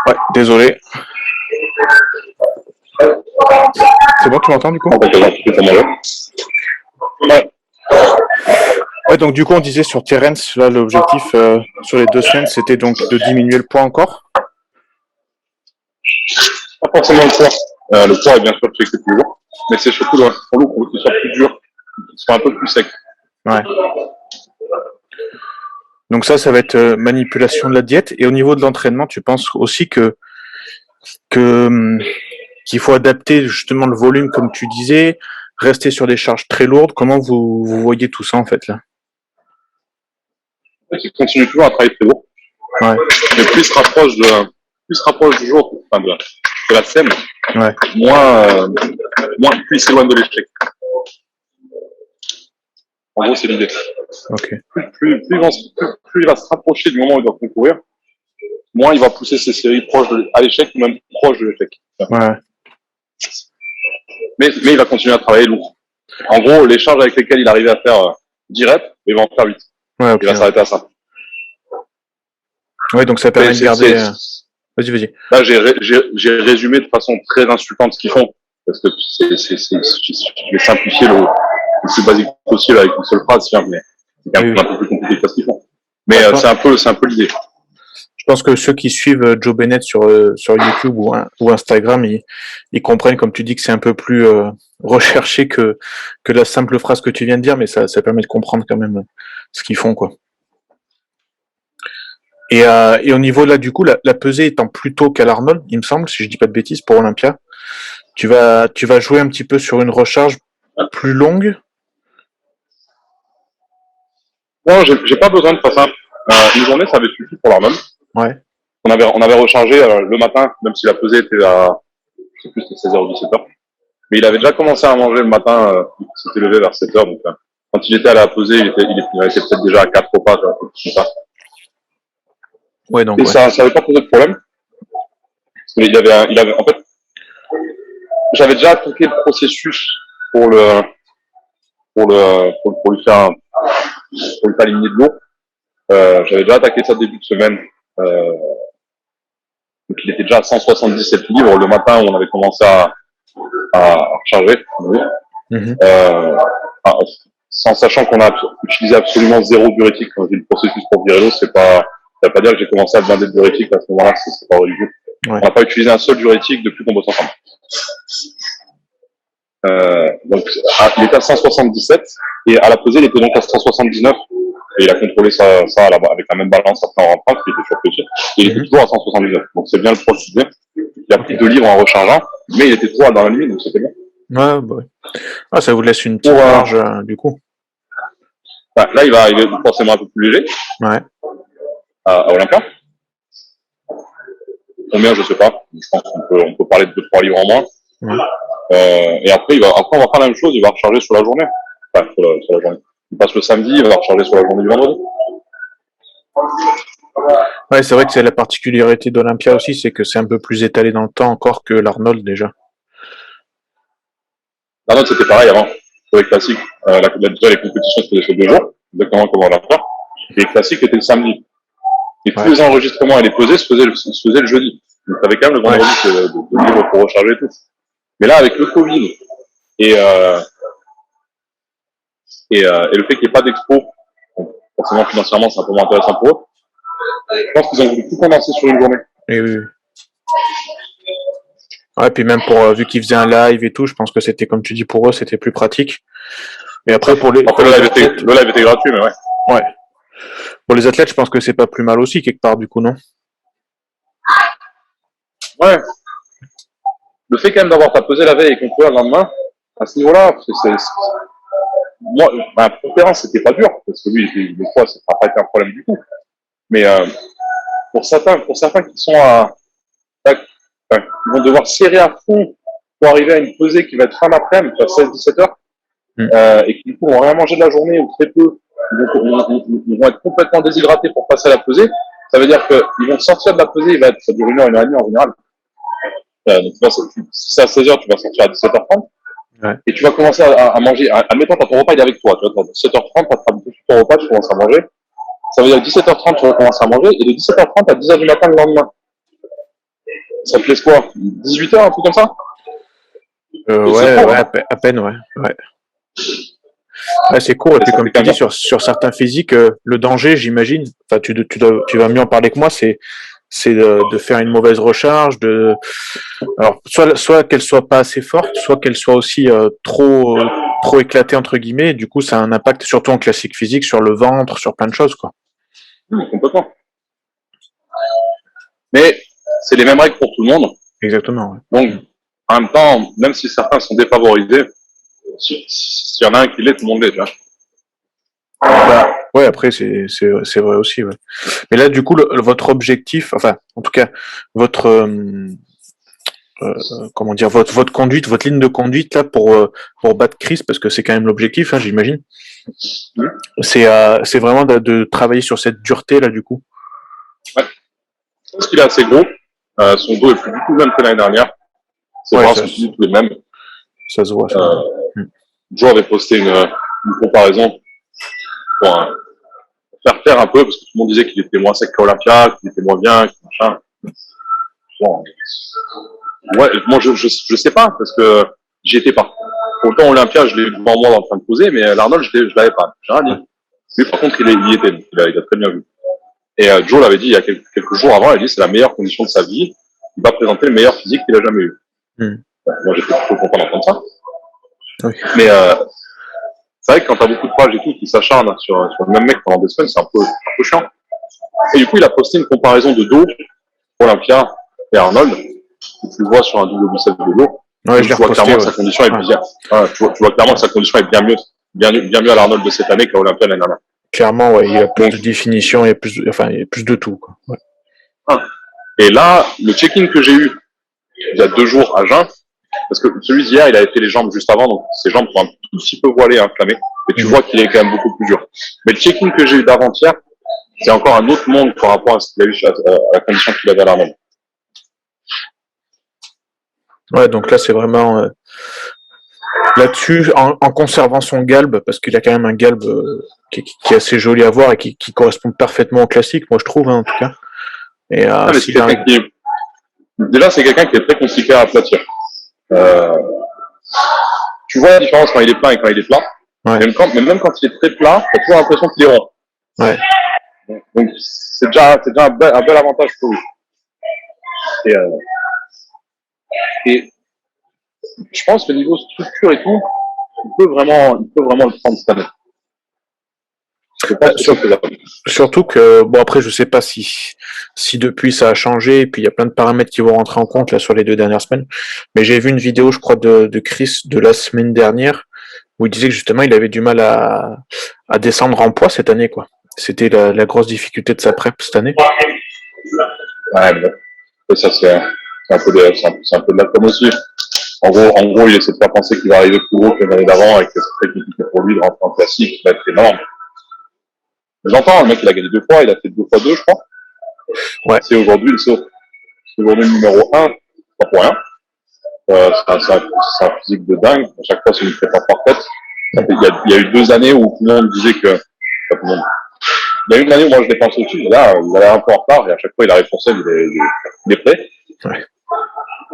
Ouais, désolé. C'est bon, tu m'entends du coup? Ouais, donc du coup, on disait sur Terence, là, l'objectif sur les 2 semaines, c'était donc de diminuer le poids encore? Pas forcément le poids. Le poids est bien sûr checké tous les jours, mais c'est surtout pour l'eau qu'on veut qu'il soit plus dur, qu'il soit un peu plus sec. Ouais. Donc ça va être manipulation de la diète. Et au niveau de l'entraînement, tu penses aussi qu'il faut adapter justement le volume, comme tu disais, rester sur des charges très lourdes. Comment vous voyez tout ça en fait là? Il continue toujours à travailler très lourd. Ouais. Mais plus il se rapproche du jour, enfin de la scène, Ouais. moins plus il s'éloigne de l'échec. En gros, c'est l'idée. Ok. Plus il va se rapprocher du moment où il doit concourir, moins il va pousser ses séries proches à l'échec ou même proche de l'échec. Ouais. Mais il va continuer à travailler lourd. En gros, les charges avec lesquelles il arrivait à faire 10 reps, il va en faire 8. Ouais, okay, il va s'arrêter à ça. Ouais, donc ça permet de garder... Vas-y. Là, j'ai résumé de façon très insultante ce qu'ils font. Parce que je vais simplifier le plus basique possible avec une seule phrase, mais c'est quand même un peu plus compliqué que ce qu'ils font. Mais c'est un peu l'idée. Je pense que ceux qui suivent Joe Bennett sur YouTube ou Instagram, ils comprennent, comme tu dis, que c'est un peu plus recherché que la simple phrase que tu viens de dire, mais ça permet de comprendre quand même ce qu'ils font, quoi. Et au niveau là, du coup, la pesée étant plus tôt qu'à l'Arnold, il me semble, si je dis pas de bêtises, pour Olympia, tu vas jouer un petit peu sur une recharge plus longue. Non, j'ai pas besoin de faire ça. Une journée, ça avait suffi pour l'Arnold. Ouais. On avait rechargé le matin, même si la pesée était à, je sais plus, c'était 16h ou 17h. Mais il avait déjà commencé à manger le matin, il s'était levé vers 7h, donc quand il était à la pesée, il était peut-être déjà à 4 repas, comme ça. Ouais, donc. Et ça avait pas posé de problème. Mais il avait, en fait, j'avais déjà appliqué le processus pour lui faire éliminer de l'eau. J'avais déjà attaqué ça début de semaine. Donc il était déjà à 177 livres le matin où on avait commencé à recharger. Sans sachant qu'on a utilisé absolument zéro diurétique. Quand j'ai le processus pour virer l'eau, ça veut pas dire que j'ai commencé à blinder de diurétique à ce moment-là, c'est pas religieux. Ouais. On n'a pas utilisé un seul diurétique depuis qu'on bosse ensemble. Donc, il était à 177 et à la pesée, il était donc à 179 et il a contrôlé ça avec la même balance après en rentrant, qui était surpris aussi. Et il était toujours à 179. Donc, c'est bien le procédé. Il a pris 2 livres en rechargeant, mais il était toujours dans la limite, donc c'était bien. Ouais, bah ouais. Ah, ça vous laisse une petite marge, du coup. Là, il est forcément un peu plus léger. Ouais. À Olympia. Combien, je sais pas. Je pense qu'on peut parler de 2-3 livres en moins. Ouais. Et après, on va faire la même chose, il va recharger sur la journée. Enfin, sur la journée. Il passe le samedi, il va recharger sur la journée du vendredi. Ouais, c'est vrai que c'est la particularité d'Olympia aussi, c'est que c'est un peu plus étalé dans le temps encore que l'Arnold déjà. L'Arnold, c'était pareil avant. Pour les classiques, déjà les compétitions se faisaient sur 2 jours, exactement comme on l'a fait. Et les classiques étaient le samedi. Et tous les enregistrements et les pesées se faisaient le jeudi. Donc t'avais quand même le vendredi de libre pour recharger et tout. Mais là, avec le Covid et le fait qu'il n'y ait pas d'expo, donc forcément financièrement c'est un peu moins intéressant pour eux, je pense qu'ils ont voulu tout condenser sur une journée. Et oui. Ouais, puis même vu qu'ils faisaient un live et tout, je pense que c'était, comme tu dis, pour eux, c'était plus pratique. Et après, le live était gratuit, mais ouais. Ouais. Pour les athlètes, je pense que c'est pas plus mal aussi, quelque part, du coup, non? Ouais. Le fait quand même d'avoir pesé la veille et conclure le lendemain, à ce niveau-là, moi, pour Perrin, c'était pas dur, parce que lui, des fois, ça n'a pas été un problème du tout. Mais pour certains qui sont qui vont devoir serrer à fond pour arriver à une pesée qui va être fin d'après-midi, 16-17 heures, et qui du coup vont rien manger de la journée ou très peu, ils vont être complètement déshydratés pour passer à la pesée. Ça veut dire qu'ils vont sortir de la pesée, ça dure 1 heure, 1 heure et demie en général. Donc tu vois, si c'est à 16 heures, tu vas sortir à 17h30. Ouais. Et tu vas commencer à manger, admettons que ton repas il est avec toi, tu vois, 17h30, tu as ton repas, tu commences à manger. Ça veut dire que 17h30, tu vas commencer à manger, et de 17h30 à 10h du matin le lendemain. Ça te laisse quoi? 18h, un truc comme ça? Ouais, à peine, ouais. Ouais, c'est court, et puis comme tu dis, sur certains physiques, le danger, j'imagine, enfin, tu vas mieux en parler que moi, c'est de faire une mauvaise recharge, alors soit qu'elle soit pas assez forte, soit qu'elle soit aussi trop éclatée entre guillemets, et du coup ça a un impact surtout en classique physique sur le ventre, sur plein de choses, quoi. Complètement. Mais c'est les mêmes règles pour tout le monde. Exactement. Ouais. Donc en même temps, même si certains sont défavorisés, s'il y en a un qui l'est, tout le monde l'est, tu vois. Ouais, après c'est vrai aussi, ouais. Mais là, du coup, votre objectif, enfin, en tout cas, votre comment dire, votre conduite, votre ligne de conduite là pour battre Chris, parce que c'est quand même l'objectif, hein, j'imagine. C'est vraiment de travailler sur cette dureté là, du coup. Ouais. Je pense qu'il est assez gros. Son dos est plus du tout le même que l'année dernière. Ses bras sont plus du tout les mêmes. Ça se voit. Joe avait posté une comparaison pour faire un peu, parce que tout le monde disait qu'il était moins sec qu'à Olympia, qu'il était moins bien, qu'il machin. Bon. Ouais, moi je sais pas, parce que j'y étais pas. Autant Olympia, je l'ai devant moi en train de poser, mais l'Arnold, je l'avais pas. J'ai rien dit. Lui, par contre, il y était. Il a très bien vu. Et Joe l'avait dit il y a quelques jours avant, il a dit c'est la meilleure condition de sa vie. Il va présenter le meilleur physique qu'il a jamais eu. Moi, j'étais plutôt content d'entendre ça. Oui. Mais c'est vrai que quand t'as beaucoup de pages et tout qui s'acharnent sur le même mec pendant des semaines, c'est un peu chiant. Et du coup, il a posté une comparaison de dos Olympia et Arnold. Tu le vois sur un double bicep de dos. Ouais, tu vois clairement que sa condition est bien. Tu vois clairement que sa condition est bien mieux à l'Arnold de cette année qu'à Olympia l'année dernière. Clairement, ouais, il y a plus de définition, il y a plus de tout, quoi. Ouais. Et là, le check-in que j'ai eu il y a 2 jours à jeun, parce que celui d'hier, il avait fait les jambes juste avant, donc ses jambes sont un tout petit peu voilées, inflammées, et tu vois qu'il est quand même beaucoup plus dur. Mais le check-in que j'ai eu d'avant-hier, c'est encore un autre monde par rapport à ce qu'il a eu à la condition qu'il avait à l'Arnold. Ouais, donc là, c'est vraiment là-dessus, en conservant son galbe, parce qu'il a quand même un galbe qui est assez joli à voir et qui correspond parfaitement au classique, moi je trouve, hein, en tout cas. Et déjà, c'est quelqu'un qui est très compliqué à aplatir. Tu vois la différence quand il est plein et quand il est plat. Ouais. Même quand il est très plat, t'as toujours l'impression qu'il est rond. Ouais. Donc c'est déjà un bel avantage pour lui. Et je pense que niveau structure et tout, il peut vraiment le prendre cette année. Surtout que, bon, après, je sais pas si depuis ça a changé, et puis il y a plein de paramètres qui vont rentrer en compte là sur les 2 dernières semaines. Mais j'ai vu une vidéo, je crois, de Chris de la semaine dernière, où il disait que justement il avait du mal à descendre en poids cette année, quoi. C'était la grosse difficulté de sa prep cette année. Ouais, mais ça c'est un peu de la com aussi. En gros, il essaie de faire penser qu'il va arriver plus gros que l'année d'avant et que c'est très compliqué pour lui de rentrer en classique, qui va être énorme. J'entends, le mec, il a gagné 2 fois, il a fait 2 fois 2, je crois. Ouais. C'est aujourd'hui le numéro 1, pas pour rien. C'est un physique de dingue. À chaque fois, c'est une prépa parfaite. Il y a eu 2 années où tout le monde disait que, enfin, tout le monde. Il y a eu une année où moi je l'ai pensé au-dessus, là, il allait un peu en retard, et à chaque fois il a répondu, il est prêt. Ouais.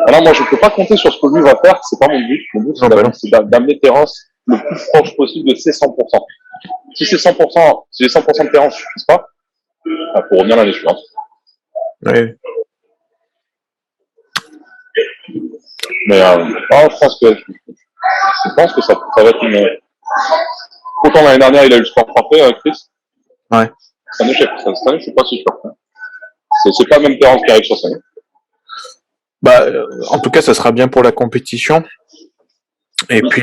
Alors moi je ne peux pas compter sur ce que lui va faire, c'est pas mon but. Mon but c'est d'amener Terence le plus proche possible de ses 100%. Si c'est 100%, si les 100% de Terence ne suffisent pas, pour revenir l'année suivante. Oui. Mais je pense que ça va être une. Autant l'année dernière il a eu le score parfait, Chris. Ouais. Cette année, je suis pas si sûr. C'est pas le même Terence qui arrive sur scène. Bah, en tout cas, ça sera bien pour la compétition. Et puis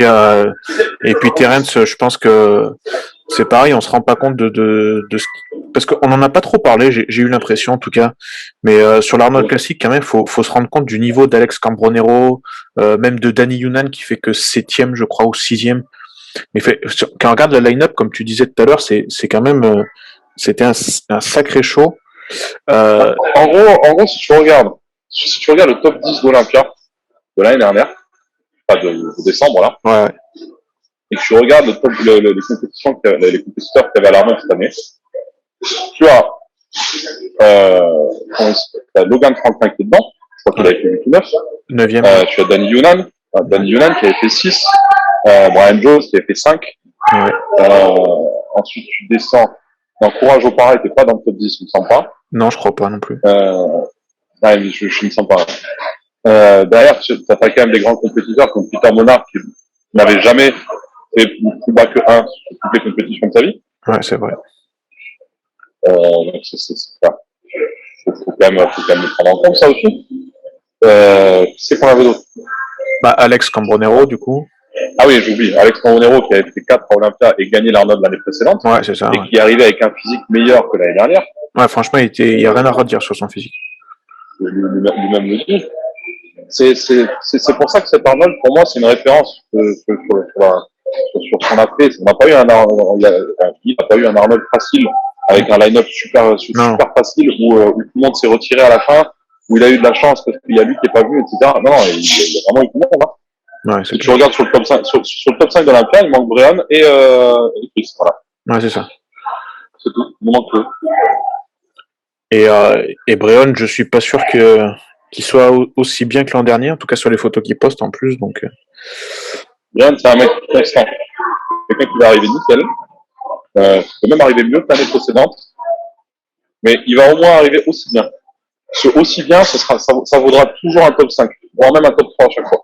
Terence, je pense que c'est pareil, on se rend pas compte de parce qu'on en a pas trop parlé, j'ai eu l'impression en tout cas, mais sur l'Arnold Classic quand même, faut se rendre compte du niveau d'Alex Cambronero, même de Danny Younan qui fait que 7e, je crois, ou 6e. Mais quand on regarde la line-up, comme tu disais tout à l'heure, c'est quand même c'était un sacré show. En gros, si tu regardes le top 10 d'Olympia de l'année dernière, enfin de décembre là, ouais. Et que tu regardes les compétitions, les compétiteurs qu'il y avait à l'Arnold cette année, tu as Logan Franklin qui est dedans, je crois qu'il avait fait 8 ou 9. 9e. Tu as Danny Younan qui avait fait 6, Brian Jones qui avait fait 5. Ouais. Ensuite, tu descends. Courage au pareil, t'es pas dans le top 10, je ne me sens pas. Non, je crois pas non plus. Ouais, je ne me sens pas. Derrière, tu as quand même des grands compétiteurs comme Peter Monard qui n'avait jamais fait plus bas que 1 sur toutes les compétitions de sa vie. Ouais, c'est vrai. Donc faut quand même le prendre en compte, ça aussi. C'est qu'on avait d'autres. Bah, Alex Cambronero, du coup. Ah oui, j'oublie. Alex Cambronero qui avait fait 4 à Olympia et gagné l'Arnold l'année précédente. Ouais, c'est ça. Et qui arrivait avec un physique meilleur que l'année dernière. Ouais, franchement, il y a rien à redire sur son physique. Lui-même le dit. C'est pour ça que cet Arnold, pour moi, c'est une référence sur son après. On n'a pas eu il n'a pas eu un Arnold facile avec un line-up super facile où tout le monde s'est retiré à la fin, où il a eu de la chance parce qu'il y a lui qui n'est pas venu, etc. Non, il a vraiment eu tout le monde. Hein. Ouais, si tu regardes sur le top 5, sur le top 5 d'Olympia, il manque Brian et Chris. Voilà. Ouais, c'est ça. C'est tout. Il manque eux. Et Breon, je suis pas sûr qu'il soit aussi bien que l'an dernier, en tout cas sur les photos qu'il poste en plus. Donc. Breon, c'est un mec constant. Quelqu'un qui va arriver nickel. Ça peut même arriver mieux que l'année précédente. Mais il va au moins arriver aussi bien. Ce aussi bien, ça vaudra toujours un top 5, voire même un top 3 à chaque fois.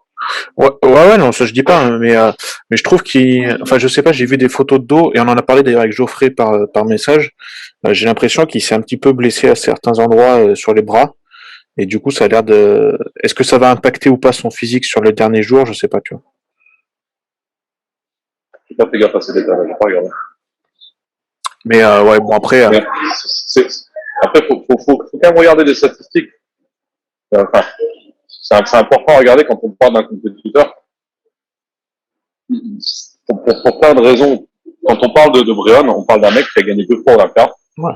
Ouais, non, ça je dis pas, hein, mais je trouve enfin, je sais pas, j'ai vu des photos de dos et on en a parlé d'ailleurs avec Geoffrey par message. J'ai l'impression qu'il s'est un petit peu blessé à certains endroits sur les bras et du coup, ça a l'air de. Est-ce que ça va impacter ou pas son physique sur les derniers jours? Je sais pas, tu vois. J'ai pas fait gaffe à ces détails, j'ai pas regardé. Mais ouais, bon après. Après, faut quand même regarder les statistiques. Enfin, c'est important à regarder quand on parle d'un compétiteur. Pour plein de raisons. Quand on parle de Breon, on parle d'un mec qui a gagné 2 fois Olympia. Ouais.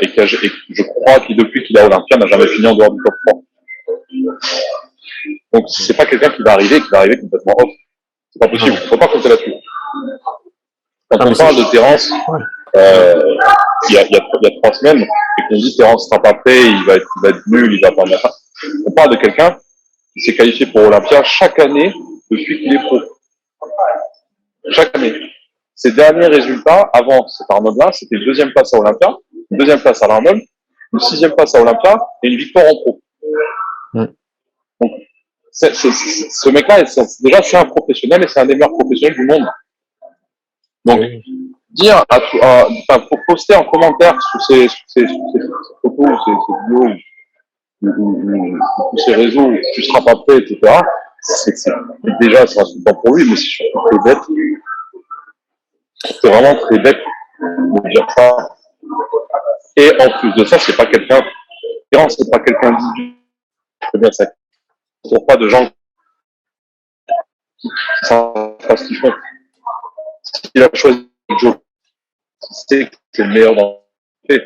Et je crois qu'il, depuis qu'il est à Olympia, n'a jamais fini en dehors du top 3. Donc, c'est pas quelqu'un qui va arriver complètement off. C'est pas possible. Faut pas compter là-dessus. Quand on parle de Terence, il y a 3 semaines, et qu'on dit Terence sera pas prêt, il va être nul, il va pas machin. On parle de quelqu'un qui s'est qualifié pour Olympia chaque année depuis qu'il est pro. Chaque année. Ses derniers résultats, avant cet Arnold-là, c'était le 2e place à Olympia, une 2e place à l'Arnold, une 6e place à Olympia et une victoire en pro. Donc, ce mec-là, déjà, c'est un professionnel et c'est un des meilleurs professionnels du monde. Donc, dire pour poster en commentaire sous ces photos, ces vidéos, ou ces réseaux, tu seras pas prêt, etc. Déjà, c'est insultant pour lui, mais c'est surtout très bête. C'est vraiment très bête de dire ça. Et en plus de ça, c'est pas quelqu'un dit. C'est bien ça. Ce ne sont pas de gens qui savent pas ce qu'ils font. S'il a choisi Joe, c'est que c'est le meilleur dans le fait.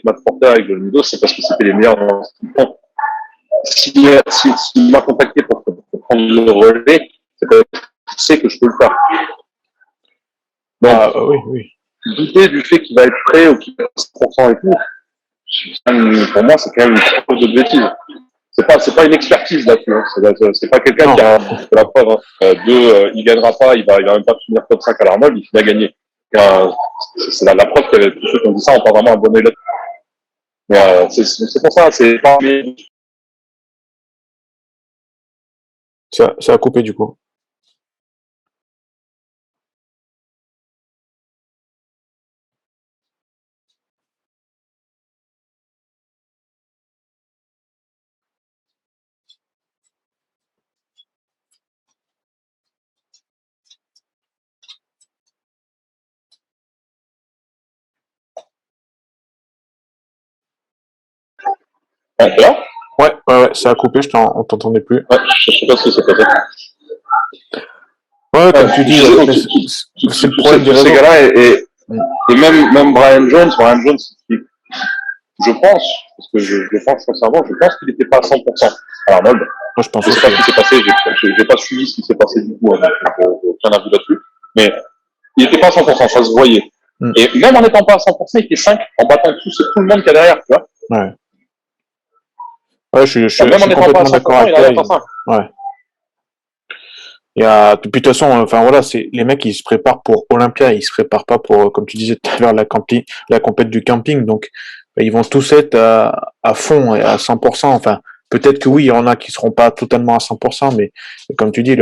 M'a porté avec le judo, c'est parce que c'était les meilleurs dans ce qu'ils font. S'il m'a contacté pour prendre le relais, c'est parce qu'il sait que je peux le faire. Donc, oui. douter du fait qu'il va être prêt ou qu'il va être 100% et tout, pour moi, c'est quand même une chose de bêtise. C'est pas une expertise là-dessus. Hein. C'est pas quelqu'un qui a fait la preuve. Hein. Il gagnera pas, il va même pas finir top 5 à l'Arnold, il finit à gagner. C'est la preuve que tous ceux qui ont dit ça ont pas vraiment un bon œil là-dessus. Mais c'est pour ça, c'est pas. Ça a coupé du coup. Là Ouais, ça a coupé, on t'entendait plus. Ouais, je sais pas ce que c'est passé. Ouais, comme tu dis, c'est le problème des réseaux. Ces gars-là et même Brian Jones, je pense, parce que je pense sincèrement, je pense qu'il n'était pas à 100% à Arnold. Moi, je pense sais pas ce qui s'est passé, j'ai pas suivi ce qui s'est passé du coup, aucun avis là-dessus, mais il n'était pas à 100%, ça se voyait. Et même en n'étant pas à 100%, il était 5 en battant tout le monde qu'il y a derrière, tu vois. Ouais, je suis complètement d'accord avec toi. Ouais. Puis de toute façon, enfin voilà, c'est les mecs ils se préparent pour Olympia, ils se préparent pas pour, comme tu disais tout à l'heure, la compète du camping. Donc ils vont tous être à fond et à 100%. Enfin, peut-être que oui, il y en a qui seront pas totalement à 100%, mais comme tu dis,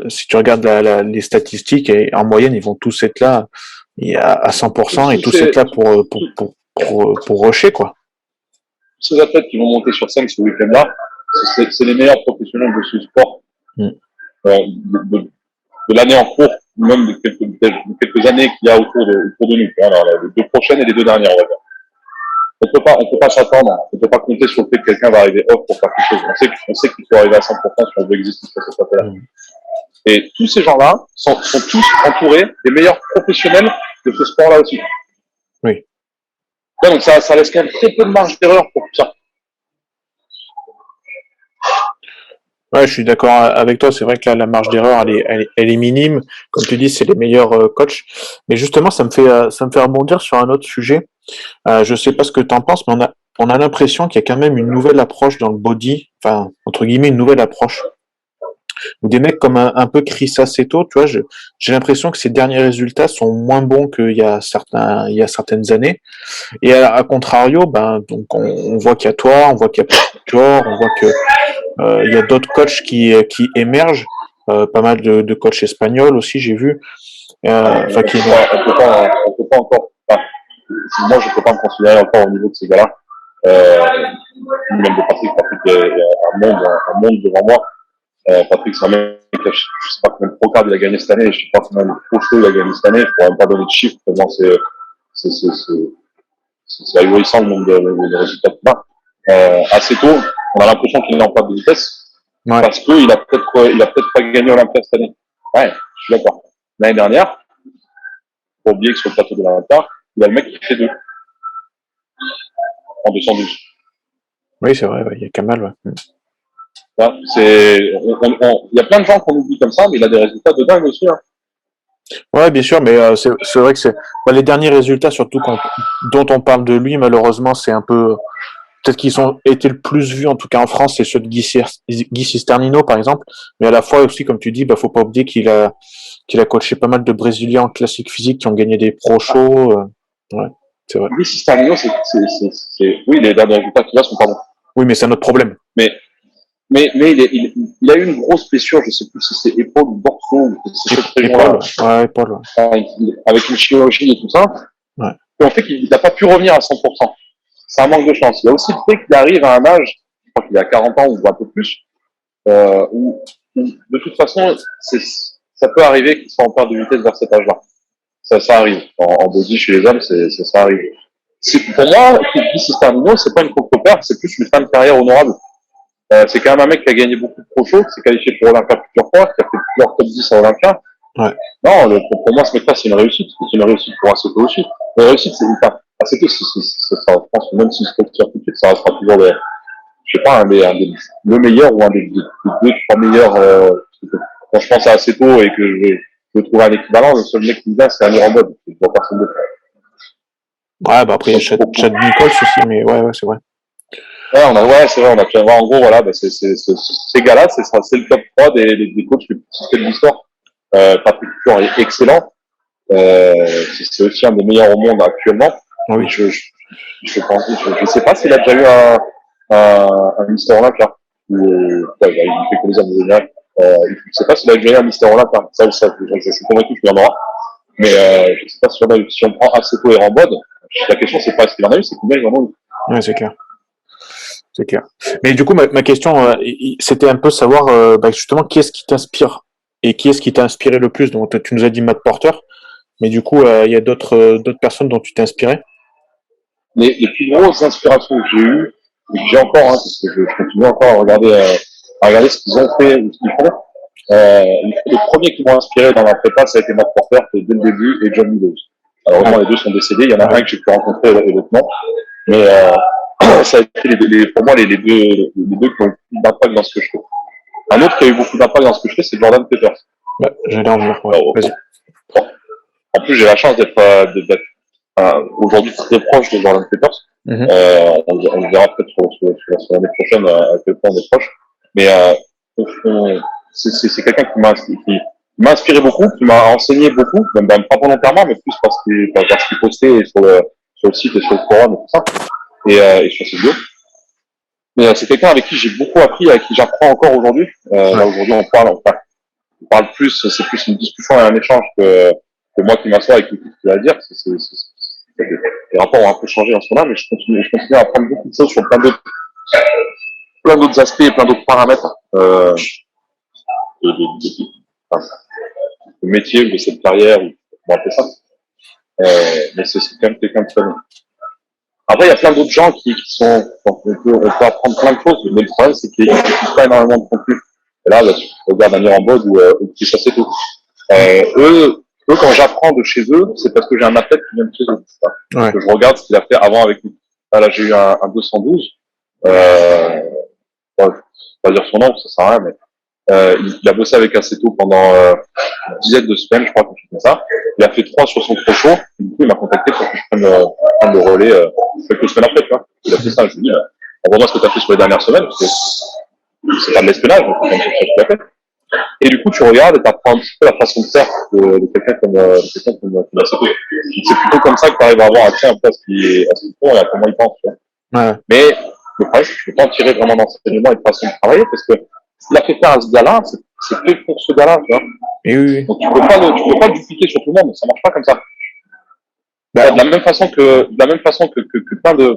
si tu regardes les statistiques, et en moyenne, ils vont tous être là à 100% et tous être là pour rusher, quoi. Ces athlètes qui vont monter sur scène ce week-end-là, c'est les meilleurs professionnels de ce sport. De l'année en cours, même de quelques années qu'il y a autour de nous. Alors, les 2 prochaines et les 2 dernières, on va dire. On peut pas s'attendre, on peut pas compter sur le fait que quelqu'un va arriver off pour faire quelque chose. On sait qu'il faut arriver à 100% si on veut exister sur cette affaire-là. Et tous ces gens-là sont tous entourés des meilleurs professionnels de ce sport-là aussi. Oui. Ouais, donc ça laisse quand même très peu de marge d'erreur pour tout ça. Ouais, je suis d'accord avec toi. C'est vrai que là, la marge d'erreur, elle est minime. Comme tu dis, c'est les meilleurs coachs. Mais justement, ça me fait rebondir sur un autre sujet. Je sais pas ce que tu en penses, mais on a l'impression qu'il y a quand même une nouvelle approche dans le body. Enfin, entre guillemets, une nouvelle approche. Des mecs comme un peu Chris Aceto, tu vois, j'ai l'impression que ses derniers résultats sont moins bons qu'il y a certaines années. Et à contrario, donc on voit qu'il y a toi, on voit qu'il y a Picture, on voit que il y a d'autres coachs qui émergent, pas mal de coachs espagnols aussi, j'ai vu. On peut pas encore. Moi, je peux pas me considérer encore au niveau de ces gars-là. Même de Patrick est un monde devant moi. Patrick, c'est un mec, je sais pas combien de pro-cards il a gagné cette année, je sais pas combien de pro-shows il a gagné cette année, je pourrais même pas donner de chiffres, tellement c'est ahurissant le nombre de résultats qu'il a. Assez tôt, on a l'impression qu'il n'en pas de vitesse, parce qu'il a peut-être pas gagné Olympia cette année. Ouais, je suis d'accord. L'année dernière, faut oublier que sur le plateau de l'Olympia, il y a le mec qui fait 2. En 212. Oui, c'est vrai, il y a Kamal, ouais. Il y a plein de gens qu'on oublie comme ça, mais il a des résultats de dingue aussi. Hein. Ouais, bien sûr, mais c'est vrai que c'est les derniers résultats, surtout dont on parle de lui, malheureusement, c'est un peu peut-être qu'ils ont été le plus vus, en tout cas en France, c'est ceux de Guy Cisternino, par exemple. Mais à la fois aussi, comme tu dis, faut pas oublier qu'il a coaché pas mal de Brésiliens en classique physique qui ont gagné des pro shows. Ouais, c'est vrai. Guy Cisternino, oui, les derniers résultats qu'il a sont pas bons. Oui, mais c'est un autre problème. Mais il a eu une grosse blessure, je sais plus si c'est épaule ou dorsaux, c'est cette région-là. Épaule. Avec une chirurgie et tout ça. Ouais. Et en fait, il n'a pas pu revenir à 100%. C'est un manque de chance. Il y a aussi le fait qu'il arrive à un âge, je crois qu'il a 40 ans ou un peu plus, où de toute façon, ça peut arriver qu'il soit en perte de vitesse vers cet âge-là. Ça arrive. En body chez les hommes, ça arrive. Pour moi, Guy Cisternino, c'est pas une contre-perte, c'est plus une fin de carrière honorable. C'est quand même un mec qui a gagné beaucoup de pro shows, qui s'est qualifié pour Olympia plusieurs fois, qui a fait plusieurs top 10 à Olympia. Ouais. Non, pour moi, ce mec-là, c'est une réussite. C'est une réussite pour Aceto aussi. Une réussite, Aceto, je pense que même si c'est tout de suite, ça restera toujours je sais pas, le meilleur ou un des 2, 3 meilleurs, quand je pense à Aceto et que je veux trouver un équivalent, le seul mec qui me vient, c'est Amir en mode. Je vois personne d'autre. Ouais, bah après, il y a Chad Nichols aussi, mais ouais, c'est vrai. Ouais, c'est vrai, on a pu avoir, en gros, voilà, c'est ces gars-là, c'est le top 3 des coachs les plus cités de l'histoire. Patrick Tuor est excellent. C'est aussi un des meilleurs au monde actuellement. Oui. Je sais pas s'il a déjà eu un Mister Olympia. Il fait que les hommes général. Je sais pas s'il a déjà eu un Mister Olympia. Ça, je suis convaincu qu'il y en aura. Mais je sais pas si on prend Aceto et Rambod. La question, c'est pas est-ce qu'il en a eu, c'est combien il en a eu. Ouais, c'est clair. C'est clair. Mais du coup, ma question, c'était un peu savoir justement qui est-ce qui t'inspire et qui est-ce qui t'a inspiré le plus. Donc, tu nous as dit Matt Porter, mais du coup, il y a d'autres personnes dont tu t'es inspiré. Les plus grosses inspirations que j'ai eues, et que j'ai encore, parce que je continue encore à regarder ce qu'ils ont fait ou ce qu'ils font. Les premiers qui m'ont inspiré dans la prépa, ça a été Matt Porter, dès le début, et John Meadows. Alors, vraiment, les deux sont décédés. Il y en a un que j'ai pu rencontrer et l'autre non. Mais ça a été pour moi les deux qui ont eu beaucoup d'impact dans ce que je fais. Un autre qui a eu beaucoup d'impact dans ce que je fais, c'est Jordan Peters. Ouais, j'allais en venir. Ouais. Vas-y. En plus, j'ai la chance d'être aujourd'hui très proche de Jordan Peters. On verra peut-être sur l'année prochaine à quel point on est proche. Mais c'est quelqu'un qui m'a inspiré beaucoup, qui m'a enseigné beaucoup, même pas volontairement, mais plus parce qu'il postait sur le site et sur le forum et tout ça, et sur ses vidéos. Mais c'est quelqu'un avec qui j'ai beaucoup appris, avec qui j'apprends encore aujourd'hui. Là aujourd'hui on parle plus, c'est plus une discussion et un échange que moi qui m'assois avec tout ce qu'il a à dire. Les rapports ont un peu changé en ce moment, mais je continue à apprendre beaucoup de choses sur plein d'autres aspects et plein d'autres paramètres de métier ou de cette carrière, ou comment appeler ça. Mais c'est quand même quelqu'un de très bon. Après, il y a plein d'autres gens qui sont, on peut apprendre plein de choses, mais le problème, c'est qu'ils n'utilisent pas énormément de contenu. Et là, tu regardes Amir en mode ou Chris Aceto. Eux, quand j'apprends de chez eux, c'est parce que j'ai un athlète qui vient de chez eux. Parce que je regarde ce qu'il a fait avant avec nous. Là, j'ai eu un 212. Je vais pas dire son nom, ça sert à rien, mais il a bossé avec Aceto pendant une dizaine de semaines, je crois, quelque chose comme ça. Il a fait 3 sur son crochet. Du coup, il m'a contacté pour que je prenne le relais quelques semaines après. Tu vois. Il a fait ça. Je lui ai dit, envoie-moi ce que tu as fait sur les dernières semaines, parce que c'est pas de l'espionnage, mais c'est comme ça que tu l'as fait. Et du coup, tu regardes et tu apprends un petit peu la façon de faire de quelqu'un comme Aceto. C'est plutôt comme ça que tu arrives à avoir accès un peu à ce qu'ils font et à comment ils pensent. Tu vois. Ouais. Mais le problème, c'est que tu peux pas en tirer vraiment d'enseignement et de façon de travailler, parce que ce qu'il a fait faire à ce gars-là, c'est fait pour ce gars-là, tu vois. Et oui. Donc tu peux pas le dupliquer sur tout le monde, ça marche pas comme ça. De la même façon que plein de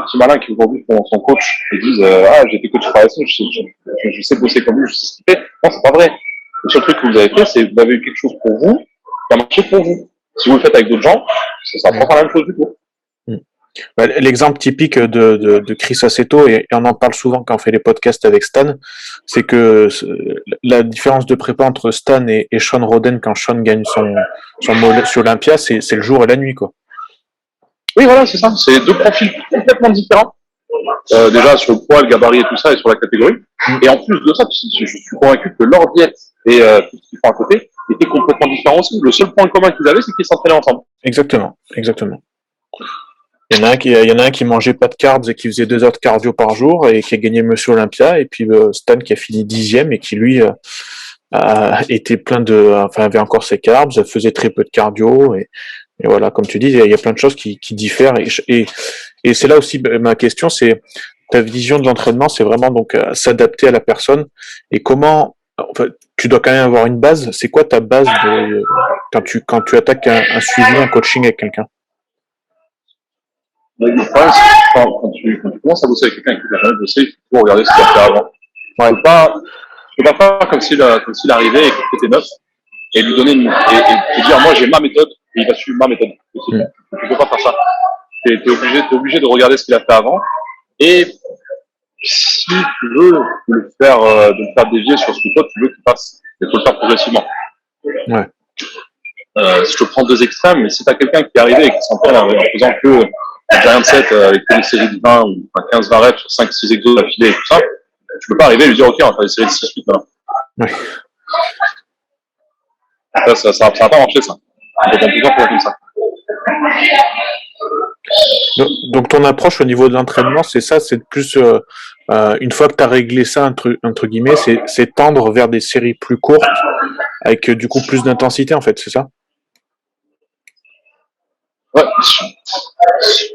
petits malins qui aujourd'hui sont coach et disent j'ai été coach par ici, je sais bosser comme lui, je sais ce qu'il fait. Non, c'est pas vrai. Le seul truc que vous avez fait, c'est que vous avez eu quelque chose pour vous, qui a marché pour vous. Si vous le faites avec d'autres gens, ça ne prend pas la même chose du tout. L'exemple typique de Chris Aceto, et on en parle souvent quand on fait les podcasts avec Stan, c'est que la différence de prépa entre Stan et Sean Roden quand Sean gagne son mollet sur Olympia, c'est le jour et la nuit, quoi. Oui, voilà, c'est ça. C'est deux profils complètement différents. Déjà sur le poids, le gabarit et tout ça, et sur la catégorie. Et en plus de ça, je suis convaincu que leur diète et tout ce qu'ils font à côté étaient complètement différents aussi. Le seul point commun qu'ils avaient, c'est qu'ils s'entraînaient ensemble. Exactement. Il y en a un qui mangeait pas de carbs et qui faisait 2 heures de cardio par jour et qui a gagné Monsieur Olympia, et puis Stan qui a fini 10e et qui lui était avait encore ses carbs, faisait très peu de cardio, et voilà, comme tu dis, il y a plein de choses qui diffèrent, et c'est là aussi ma question, c'est ta vision de l'entraînement, c'est vraiment donc s'adapter à la personne, et comment, enfin, tu dois quand même avoir une base. C'est quoi ta base quand tu attaques un suivi, un coaching avec quelqu'un? Le problème, c'est que quand tu commences à bosser avec quelqu'un qui n'a jamais bossé, il faut regarder ce qu'il a fait avant. Ouais. Tu peux pas faire comme s'il arrivait et qu'il était neuf, et lui donner et dire, moi j'ai ma méthode, et il va suivre ma méthode. Tu peux pas faire ça. T'es obligé de regarder ce qu'il a fait avant, et si tu veux de le faire dévier sur ce que toi tu veux qu'il fasse, il faut le faire progressivement. Ouais. Si je prends 2 extrêmes, mais si tu as quelqu'un qui est arrivé et qui s'entraîne en faisant que un giant set avec une série de 20 ou 15-20 reps sur 5-6 exos d'affilée et tout ça, tu peux pas arriver et lui dire, ok, on va faire des séries de 6-8 là. Ouais. Là, ça va pas marcher, ça. Donc, on peut pas faire comme ça. Donc ton approche au niveau de l'entraînement, c'est ça, c'est plus une fois que tu as réglé ça entre guillemets, c'est tendre vers des séries plus courtes avec du coup plus d'intensité en fait, c'est ça? Ouais.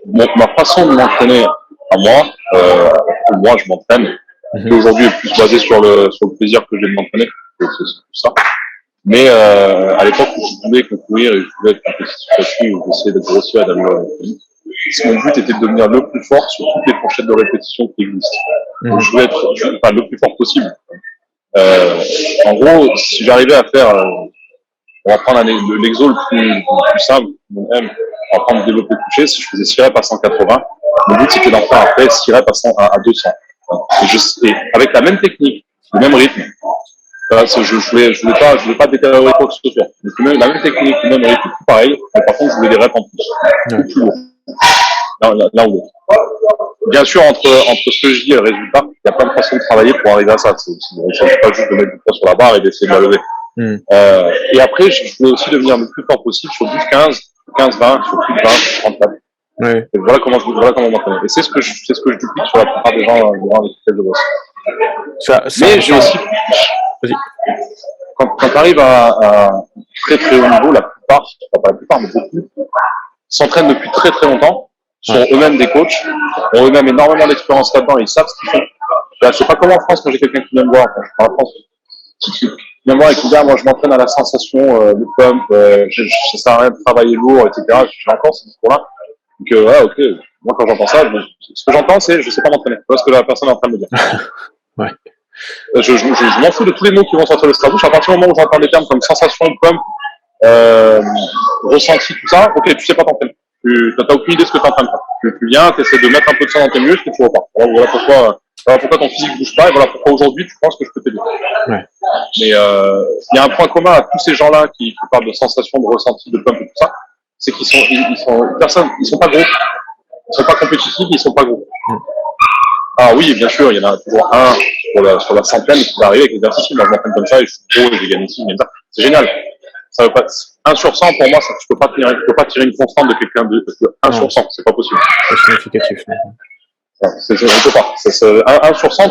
Ma façon de m'entraîner à moi je m'entraîne, qui aujourd'hui est plus basé sur le plaisir que j'ai de m'entraîner, c'est tout ça. Mais à l'époque où je voulais concourir et je voulais être compétitif où j'essayais de grossir et d'améliorer mon physique, mon but était de devenir le plus fort sur toutes les fourchettes de répétition qui existent. Donc je voulais être le plus fort possible. En gros, si j'arrivais à faire, on va prendre l'exo le plus simple, on va prendre le développé couché, si je faisais 6 reps à 180, mon but c'était d'en faire après 6 reps à 200. Et avec la même technique, le même rythme. Je voulais pas détériorer quoi que ce soit. Donc, la même technique, le même rythme, tout pareil, mais par contre, je voulais des reps en plus. Plus lourd. Là où bien sûr, entre ce que je dis et le résultat, il y a plein de façons de travailler pour arriver à ça. Il ne s'agit pas juste de mettre du poids sur la barre et d'essayer de la lever. Et après, je voulais aussi devenir le plus fort possible sur 12, 15, 20, sur plus de 20, 30 tables. Ouais. Et voilà comment m'entraîner. Et c'est ce que je duplique sur la plupart des gens avec lesquels je bosse. Mais j'ai aussi, quand tu arrives à très très haut niveau, la plupart, pas la plupart, mais beaucoup, s'entraînent depuis très très longtemps, sont eux-mêmes des coachs, ont eux-mêmes énormément d'expérience là-dedans, ils savent ce qu'ils font. Je sais pas comment en France, quand j'ai quelqu'un qui vient me voir, quand je parle en France, qui vient me voir et qui dit, moi je m'entraîne à la sensation, le pump, ça sert à rien de travailler lourd, etc. J'ai encore ce discours-là. Donc, ouais, ok. Moi, quand j'entends ça, ce que j'entends, c'est, je sais pas m'entraîner. Voilà ce que la personne est en train de me dire. Ouais. Je m'en fous de tous les mots qui vont sortir de sa bouche. À partir du moment où j'entends des termes comme sensation, pump, ressenti, tout ça, ok, tu sais pas t'entraîner. Tu n'as aucune idée de ce que tu es en train de faire. Tu viens, tu essaies de mettre un peu de sang dans tes muscles et tu repars. Voilà pourquoi ton physique bouge pas et voilà pourquoi aujourd'hui tu penses que je peux t'aider. Ouais. Mais il y a un point commun à tous ces gens-là qui parlent de sensation, de ressenti, de pump et tout ça, c'est qu'ils sont pas gros, ils sont pas compétitifs, ils sont pas gros. Ah oui, bien sûr, il y en a toujours un sur la centaine qui va arriver avec l'exercice. Moi, je m'entraîne comme ça et je suis gros et j'ai gagné ici, comme ça. C'est génial. Ça veut pas, 1 sur 100 pour moi, ça, tu peux pas tirer une constante de quelqu'un de 1 sur 100, c'est pas possible. C'est significatif. On peut pas. 1 sur 100,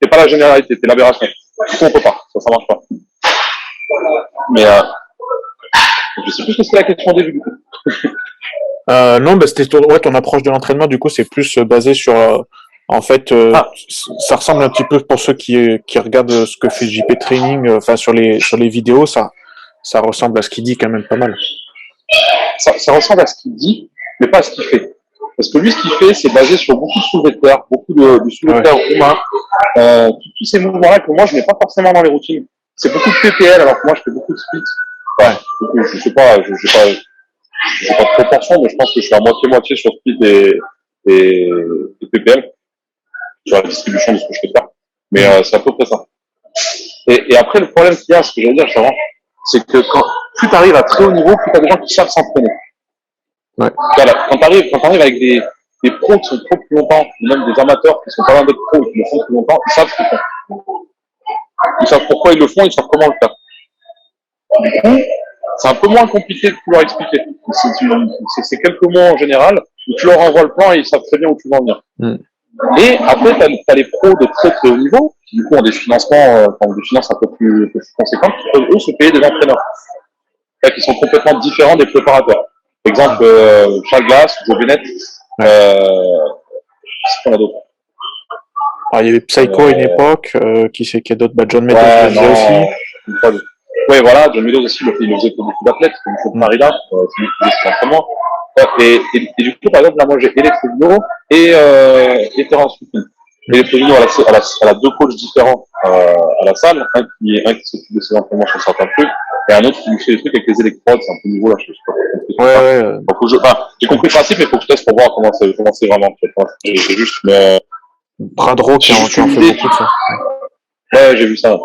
t'es pas la généralité, t'es l'aberration. Du coup, on peut pas. Ça marche pas. Mais, je sais plus ce que c'était la question au début, du coup. Non, bah, c'était ton approche de l'entraînement, du coup, c'est plus basé sur, en fait, ça ressemble un petit peu pour ceux qui regardent ce que fait JP Training, enfin, sur les vidéos, ça ressemble à ce qu'il dit quand même pas mal. Ça ressemble à ce qu'il dit, mais pas à ce qu'il fait. Parce que lui, ce qu'il fait, c'est basé sur beaucoup de soulevés de terre, beaucoup de soulevés de terre humains, tous ces mouvements-là que moi, je mets pas forcément dans les routines. C'est beaucoup de PPL, alors que moi, je fais beaucoup de splits. Ouais. Donc, je sais pas de proportion, mais je pense que je suis à moitié sur split et PPL, sur la distribution de ce que je peux faire. Mais c'est à peu près ça. Et après, le problème qu'il y a, ce que je veux dire, c'est que plus tu arrives à très haut niveau, plus tu as des gens qui savent s'entraîner. Ouais. Quand tu arrives avec des pros qui sont pro depuis longtemps, ou même des amateurs qui sont pas loin d'être pros et qui le font depuis longtemps, ils savent ce qu'ils font. Ils savent pourquoi ils le font, ils savent comment le faire. Du coup, c'est un peu moins compliqué de pouvoir expliquer. C'est quelques mots en général, où tu leur envoies le plan et ils savent très bien où tu veux en venir. Et après, tu as les pros de très très haut niveau, qui du coup ont des financements, des finances un peu plus conséquentes, qui peuvent eux se payer des entraîneurs. Qui sont complètement différents des préparateurs. Exemple, Charles Glass, Joe Bennett, c'est qu'on a d'autres. Alors, il y avait Psycho à une époque, qui c'est qu'il y a d'autres, John Meadows aussi. Oui, voilà, John Meadows aussi, il faisait beaucoup d'athlètes, comme je fais Paris là, c'est lui qui faisait ses entraînements. Et du coup, par exemple, là, moi, j'ai Electrovino et Terence Lupin. Electrovino, elle a 2 coachs différents à la salle, un qui s'occupe de ses entraînements sur certains trucs, et un autre qui lui fait des trucs avec les électrodes, c'est un peu nouveau là, je sais pas. Ouais. J'ai compris le principe, mais il faut que je teste pour voir comment c'est vraiment. J'ai juste, mais. Bradro qui en fait beaucoup de ça. Ouais, j'ai vu ça.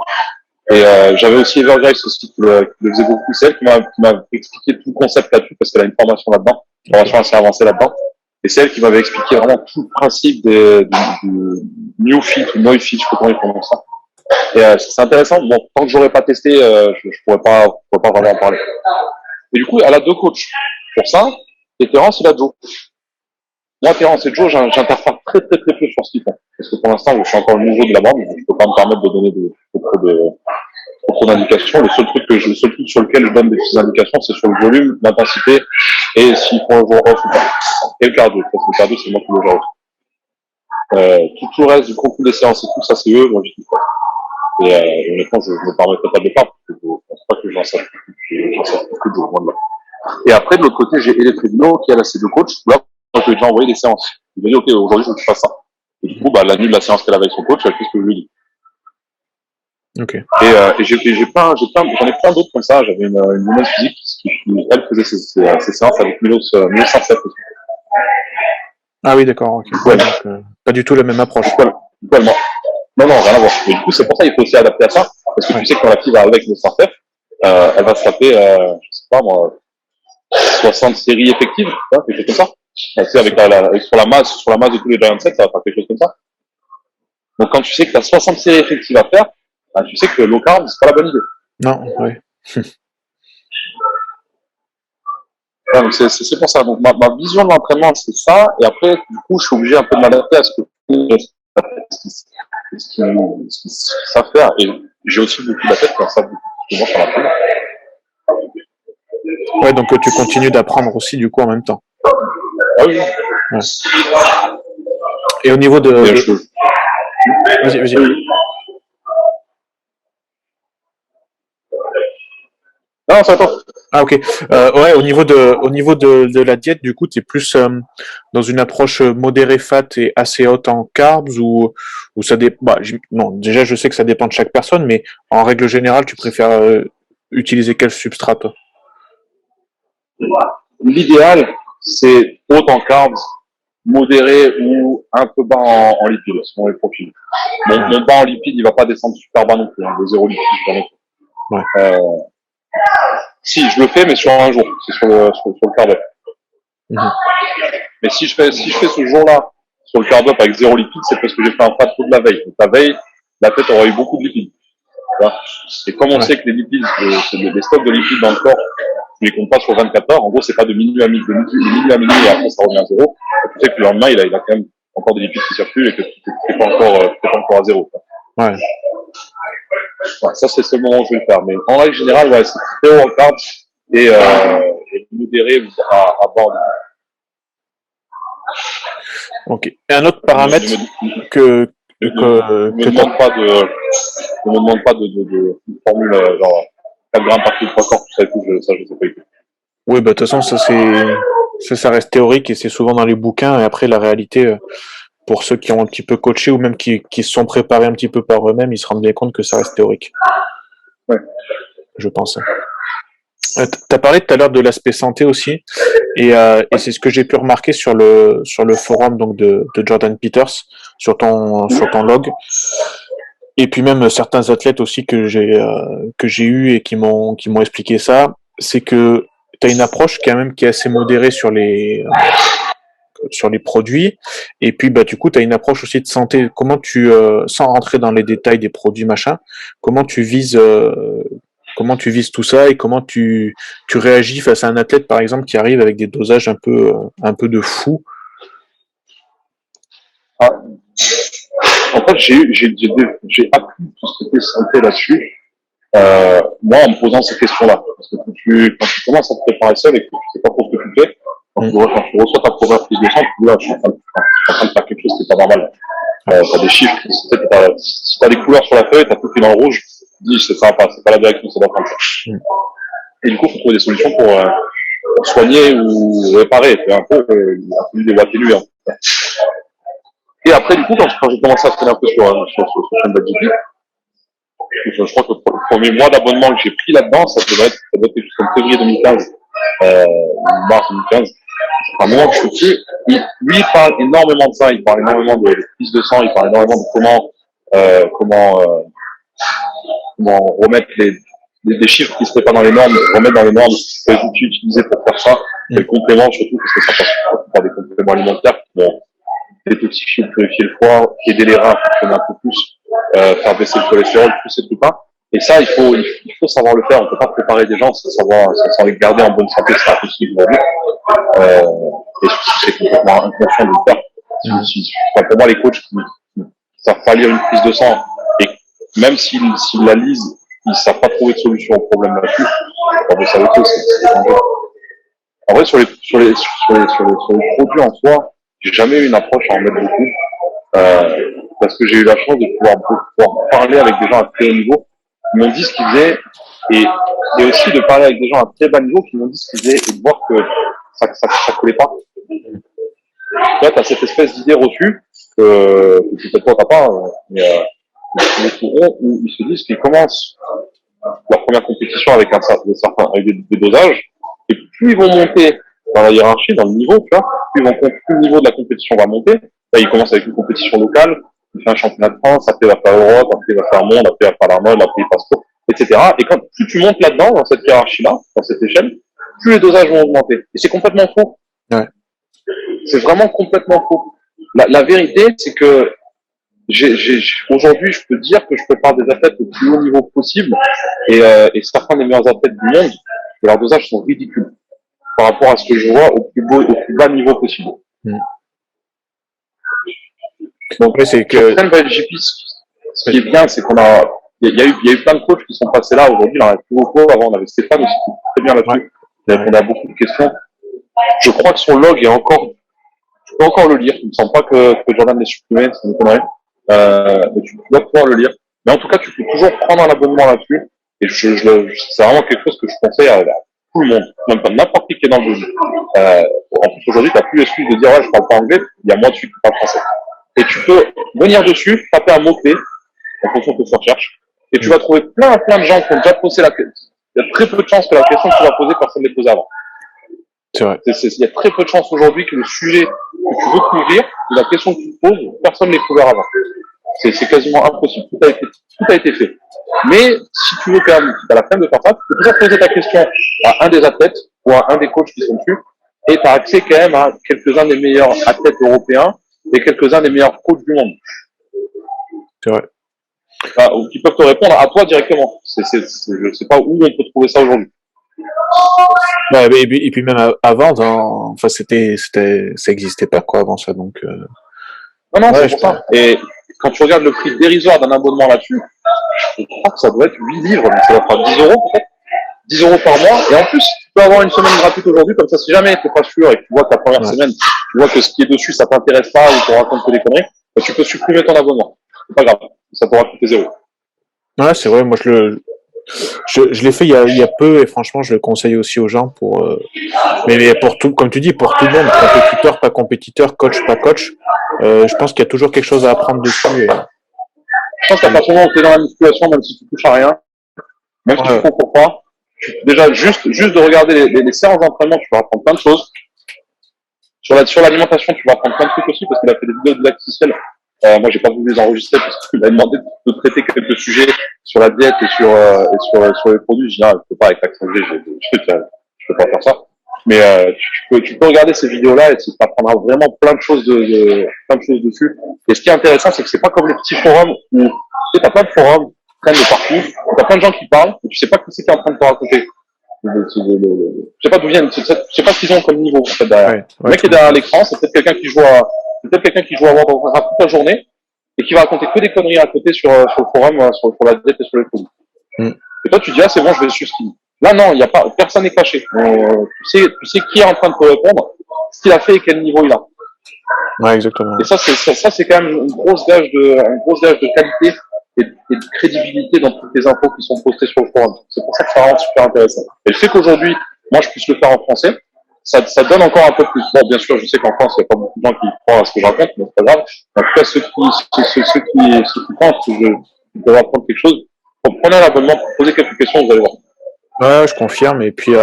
Et j'avais aussi Evergrace aussi qui le faisait beaucoup, c'est elle qui m'a expliqué tout le concept là-dessus, parce qu'elle a une formation là-dedans, une formation assez avancée là-dedans. Et c'est elle qui m'avait expliqué vraiment tout le principe du New Fit ou No Fit, je sais pas comment ils prononcent ça. Et c'est intéressant. Bon, tant que j'aurais pas testé, je pourrais pas vraiment en parler. Mais du coup, elle a deux coachs pour ça. Et Terence, il a Joe. Moi, Terence et Joe, j'interfère très peu sur ce qu'ils font. Parce que pour l'instant, je suis encore le nouveau de la bande, donc je peux pas me permettre de donner trop d'indications. Le seul truc sur lequel je donne des petites indications, c'est sur le volume, l'intensité et s'ils font un jour off ou pas. Et le cardio. Parce que le cardio, c'est moi qui le gère. Tout le reste du contenu des séances et tout, ça c'est eux, moi j'y suis pas. Et honnêtement, je me permettrai pas de le faire, parce que je pense pas que j'en sache beaucoup de loin de là. Et après, de l'autre côté, j'ai Electribino, qui a là ses deux coachs. Là, moi, je lui ai déjà envoyé des séances. Il m'a dit, OK, aujourd'hui, je veux que tu fasses ça. Et du coup, la nuit de la séance qu'elle avait avec son coach, elle fait ce que je lui ai dit. Ok. Et j'en ai plein d'autres comme ça. J'avais une woman physique qui, elle, faisait ses séances avec Milos 107 aussi. Ah oui, d'accord. Okay. Ouais. Donc, pas du tout la même approche. Totalement. Non, rien à voir. Mais du coup, c'est pour ça qu'il faut aussi adapter à ça. Parce que tu sais que quand la fille va avec le 107, elle va se taper, je sais pas moi, 60 séries effectives, quelque chose comme ça. Tu sais, avec sur la masse de tous les Giant Sets, ça va faire quelque chose comme ça. Donc quand tu sais que tu as 60 séries effectives à faire, tu sais que low carb, c'est pas la bonne idée. Non, oui. Ouais, donc c'est pour ça. Donc ma vision de l'entraînement, c'est ça. Et après, du coup, je suis obligé un peu de m'adapter à ce qu'ils savent faire. Et j'ai aussi beaucoup d'athlètes qui en savent beaucoup. Moi, ça m'apprend. Ouais, donc tu continues d'apprendre aussi du coup en même temps. Ah oui. Ouais. Et au niveau de... Vas-y. Non, c'est à toi. Ah ok. Ouais, au niveau de la diète, du coup, tu es plus dans une approche modérée fat et assez haute en carbs ou ça dépend. Non, déjà je sais que ça dépend de chaque personne, mais en règle générale, tu préfères utiliser quel substrat toi? L'idéal, c'est haute en carbs, modéré ou un peu bas en lipides, selon les profils. Mon bas en lipides, il va pas descendre super bas non plus, de 0 lipides, jamais. Ouais. Si, je le fais, mais sur un jour. C'est sur le carb-up. Mais si je fais ce jour-là sur le carb-up avec 0 lipides, c'est parce que j'ai fait un fat taux de la veille. Donc la veille, la tête aura eu beaucoup de lipides. Et comme on sait que les lipides, les stocks de lipides dans le corps, tu les comptes pas sur 24 heures. En gros, c'est pas de minuit à minuit, et après ça revient à zéro. Tu sais que le lendemain, il a quand même encore des lipides qui circulent et que tu n'es pas encore à zéro. Ouais. Ça, c'est le moment où je vais le faire. Mais en règle générale, ouais, c'est très haut en carbs et modéré à bord. Ok. Et un autre paramètre que ne me demande pas de formule genre 4 grammes par kilo de poids corps, tout ça et tout, ça je sais pas. Oui, de toute façon, ça reste théorique et c'est souvent dans les bouquins. Et après, la réalité, pour ceux qui ont un petit peu coaché ou même qui se sont préparés un petit peu par eux-mêmes, ils se rendent bien compte que ça reste théorique. Ouais. Je pense. Tu as parlé tout à l'heure de l'aspect santé aussi, et c'est ce que j'ai pu remarquer sur le forum donc de Jordan Peters sur ton log, et puis même certains athlètes aussi que j'ai eu et qui m'ont expliqué ça, c'est que tu as une approche quand même qui est assez modérée sur les produits, et puis du coup tu as une approche aussi de santé. Comment tu sans rentrer dans les détails des produits machin, comment tu vises tout ça et comment tu réagis face à un athlète par exemple qui arrive avec des dosages un peu de fou? En fait, j'ai appris tout ce qui était santé là-dessus, moi en me posant ces questions-là. Parce que quand tu commences à te préparer seul et que tu sais pas trop ce que tu fais, quand tu reçois ta première prise de sang, tu dis là, je suis en train de faire quelque chose qui est pas normal. T'as des chiffres, si t'as des couleurs sur la feuille, t'as tout qui est dans le rouge, tu dis ça va pas, c'est pas la direction, ça doit prendre ça. Et du coup, il faut trouver des solutions pour soigner ou réparer. C'est un peu des voies ténues. Et après, du coup, quand j'ai commencé à traîner un peu sur FunBudGP, je crois que le premier mois d'abonnement que j'ai pris là-dedans, ça doit être quelque chose comme février 2015, mars 2015. À un moment que je suis dessus, lui, il parle énormément de ça, il parle énormément de prise de sang, il parle énormément de comment remettre des chiffres qui ne seraient pas dans les normes, remettre dans les normes les outils utilisés pour faire ça, et le complément surtout, parce que ça passe par des compléments alimentaires qui vont détoxifier, purifier le foie, aider les reins à fonctionner un peu plus, faire baisser le cholestérol, tous ces trucs-là. Et ça, il faut savoir le faire. On peut pas préparer des gens sans les garder en bonne santé, c'est impossible aujourd'hui. Et c'est complètement inconscient de le faire. Enfin, pour moi, les coachs qui savent pas lire une prise de sang, et même s'ils la lisent, ils savent pas trouver de solution au problème là-dessus. Vous savez que c'est dangereux. En vrai, sur les produits en soi, j'ai jamais eu une approche à en mettre beaucoup, parce que j'ai eu la chance de pouvoir parler avec des gens à très haut niveau qui m'ont dit ce qu'ils faisaient, et aussi de parler avec des gens à très bas niveau qui m'ont dit ce qu'ils faisaient, et de voir que ça collait pas. Là, t'as cette espèce d'idée reçue que peut-être toi t'as pas, mais où ils se disent qu'ils commencent leur première compétition avec avec des dosages, et plus ils vont monter dans la hiérarchie, dans le niveau, tu vois, plus le niveau de la compétition va monter. Là, ils commencent avec une compétition locale, il fait un championnat de France, après il va faire Europe, après il va faire Monde, après il va faire l'Arnold, après il passe pro, etc. Et plus tu montes là-dedans, dans cette hiérarchie-là, dans cette échelle, plus les dosages vont augmenter. Et c'est complètement faux. Ouais. C'est vraiment complètement faux. La vérité, c'est que aujourd'hui, je peux dire que je prépare des athlètes au plus haut niveau possible, et certains des meilleurs athlètes du monde, et leurs dosages sont ridicules par rapport à ce que je vois au plus bas niveau possible. Donc, oui, c'est que ce qui est bien, c'est il y a eu plein de coachs qui sont passés là aujourd'hui. Là, plus beaucoup. Avant, on avait Stéphane aussi, qui était très bien là-dessus. Il répondait à beaucoup de questions. Je crois que son log tu peux encore le lire. Il me semble pas que Jordan l'ait supprimé, c'est une connerie. Mais tu dois pouvoir le lire. Mais en tout cas, tu peux toujours prendre un abonnement là-dessus. Et c'est vraiment quelque chose que je conseille à tout le monde, même pas n'importe qui est dans le domaine. En plus, aujourd'hui, tu n'as plus l'excuse de dire ouais, je parle pas anglais. Il y a moi dessus qui parle français. Et tu peux venir dessus, taper un mot-clé en fonction de ce que tu recherches. Et tu vas trouver plein de gens qui ont déjà posé la question. Il y a très peu de chances que la question que tu vas poser, personne ne l'ait posée avant. C'est vrai. Il y a très peu de chances aujourd'hui que le sujet que tu veux couvrir, la question que tu poses, personne ne l'ait couvert avant. C'est quasiment impossible. Tout a été fait. Mais si tu veux quand même, si tu as la flemme de faire ça, tu peux toujours poser ta question à un des athlètes ou à un des coachs qui sont dessus, et tu as accès quand même à quelques-uns des meilleurs athlètes européens et quelques-uns des meilleurs coachs du monde. C'est vrai. Qui peuvent te répondre à toi directement. Je ne sais pas où on peut trouver ça aujourd'hui. Ouais, et puis même avant, enfin ça existait pas quoi avant ça, donc. Non, ouais, c'est pour ça. Et quand tu regardes le prix dérisoire d'un abonnement là-dessus, je crois que ça doit être 8 livres, donc ça va faire 10 euros peut-être. 10 euros par mois. Et en plus, tu peux avoir une semaine gratuite aujourd'hui, comme ça, si jamais tu n'es pas sûr et que tu vois que ta première semaine, tu vois que ce qui est dessus, ça t'intéresse pas ou qu'on raconte que des conneries, bah, tu peux supprimer ton abonnement. C'est pas grave. Ça t'aura coûté 0. Ouais, c'est vrai. Moi, je l'ai fait il y a peu, et franchement, je le conseille aussi aux gens mais pour tout, comme tu dis, pour tout le monde, compétiteur, pas compétiteur, coach, pas coach, je pense qu'il y a toujours quelque chose à apprendre dessus. Je pense qu'à partir du moment où tu es dans la musculation, même si tu touches à rien, même si tu ne comprends pas, déjà, juste de regarder les séances d'entraînement, tu vas apprendre plein de choses. Sur l'alimentation, tu vas apprendre plein de trucs aussi, parce qu'il a fait des vidéos de lacticiel. Moi, j'ai pas voulu les enregistrer parce qu'il m'a demandé de traiter quelques sujets sur la diète et sur les produits. Je dis, je peux pas avec l'accent G, je peux pas faire ça. Mais, tu peux regarder ces vidéos-là et tu apprendras vraiment plein de choses dessus. Et ce qui est intéressant, c'est que c'est pas comme les petits forums où, tu sais, t'as plein de forums qui traînent de partout, t'as plein de gens qui parlent, et tu sais pas qui c'est qui est en train de te raconter. Je sais pas d'où viennent, je sais pas ce qu'ils ont comme niveau, en fait, derrière. Le mec qui est derrière l'écran, c'est peut-être quelqu'un qui joue à World of Warcraft toute la journée, et qui va raconter que des conneries à côté sur le forum, sur la diète et sur les produits. Et toi, tu dis, c'est bon, je vais suivre ce qu'il dit. Là, non, personne n'est caché. Tu sais qui est en train de te répondre, ce qu'il a fait et quel niveau il a. Ouais, exactement. Et ça, c'est quand même un gros gage de qualité et de crédibilité dans toutes les infos qui sont postées sur le forum. C'est pour ça que ça rend super intéressant. Et le fait qu'aujourd'hui, moi, je puisse le faire en français, ça donne encore un peu plus. Bon, bien sûr, je sais qu'en France, il n'y a pas beaucoup de gens qui croient à ce que je raconte, mais c'est pas grave. En tout cas, ceux qui pensent que je peux apprendre quelque chose, prenez un abonnement pour poser quelques questions, vous allez voir. Ouais, je confirme. Et puis,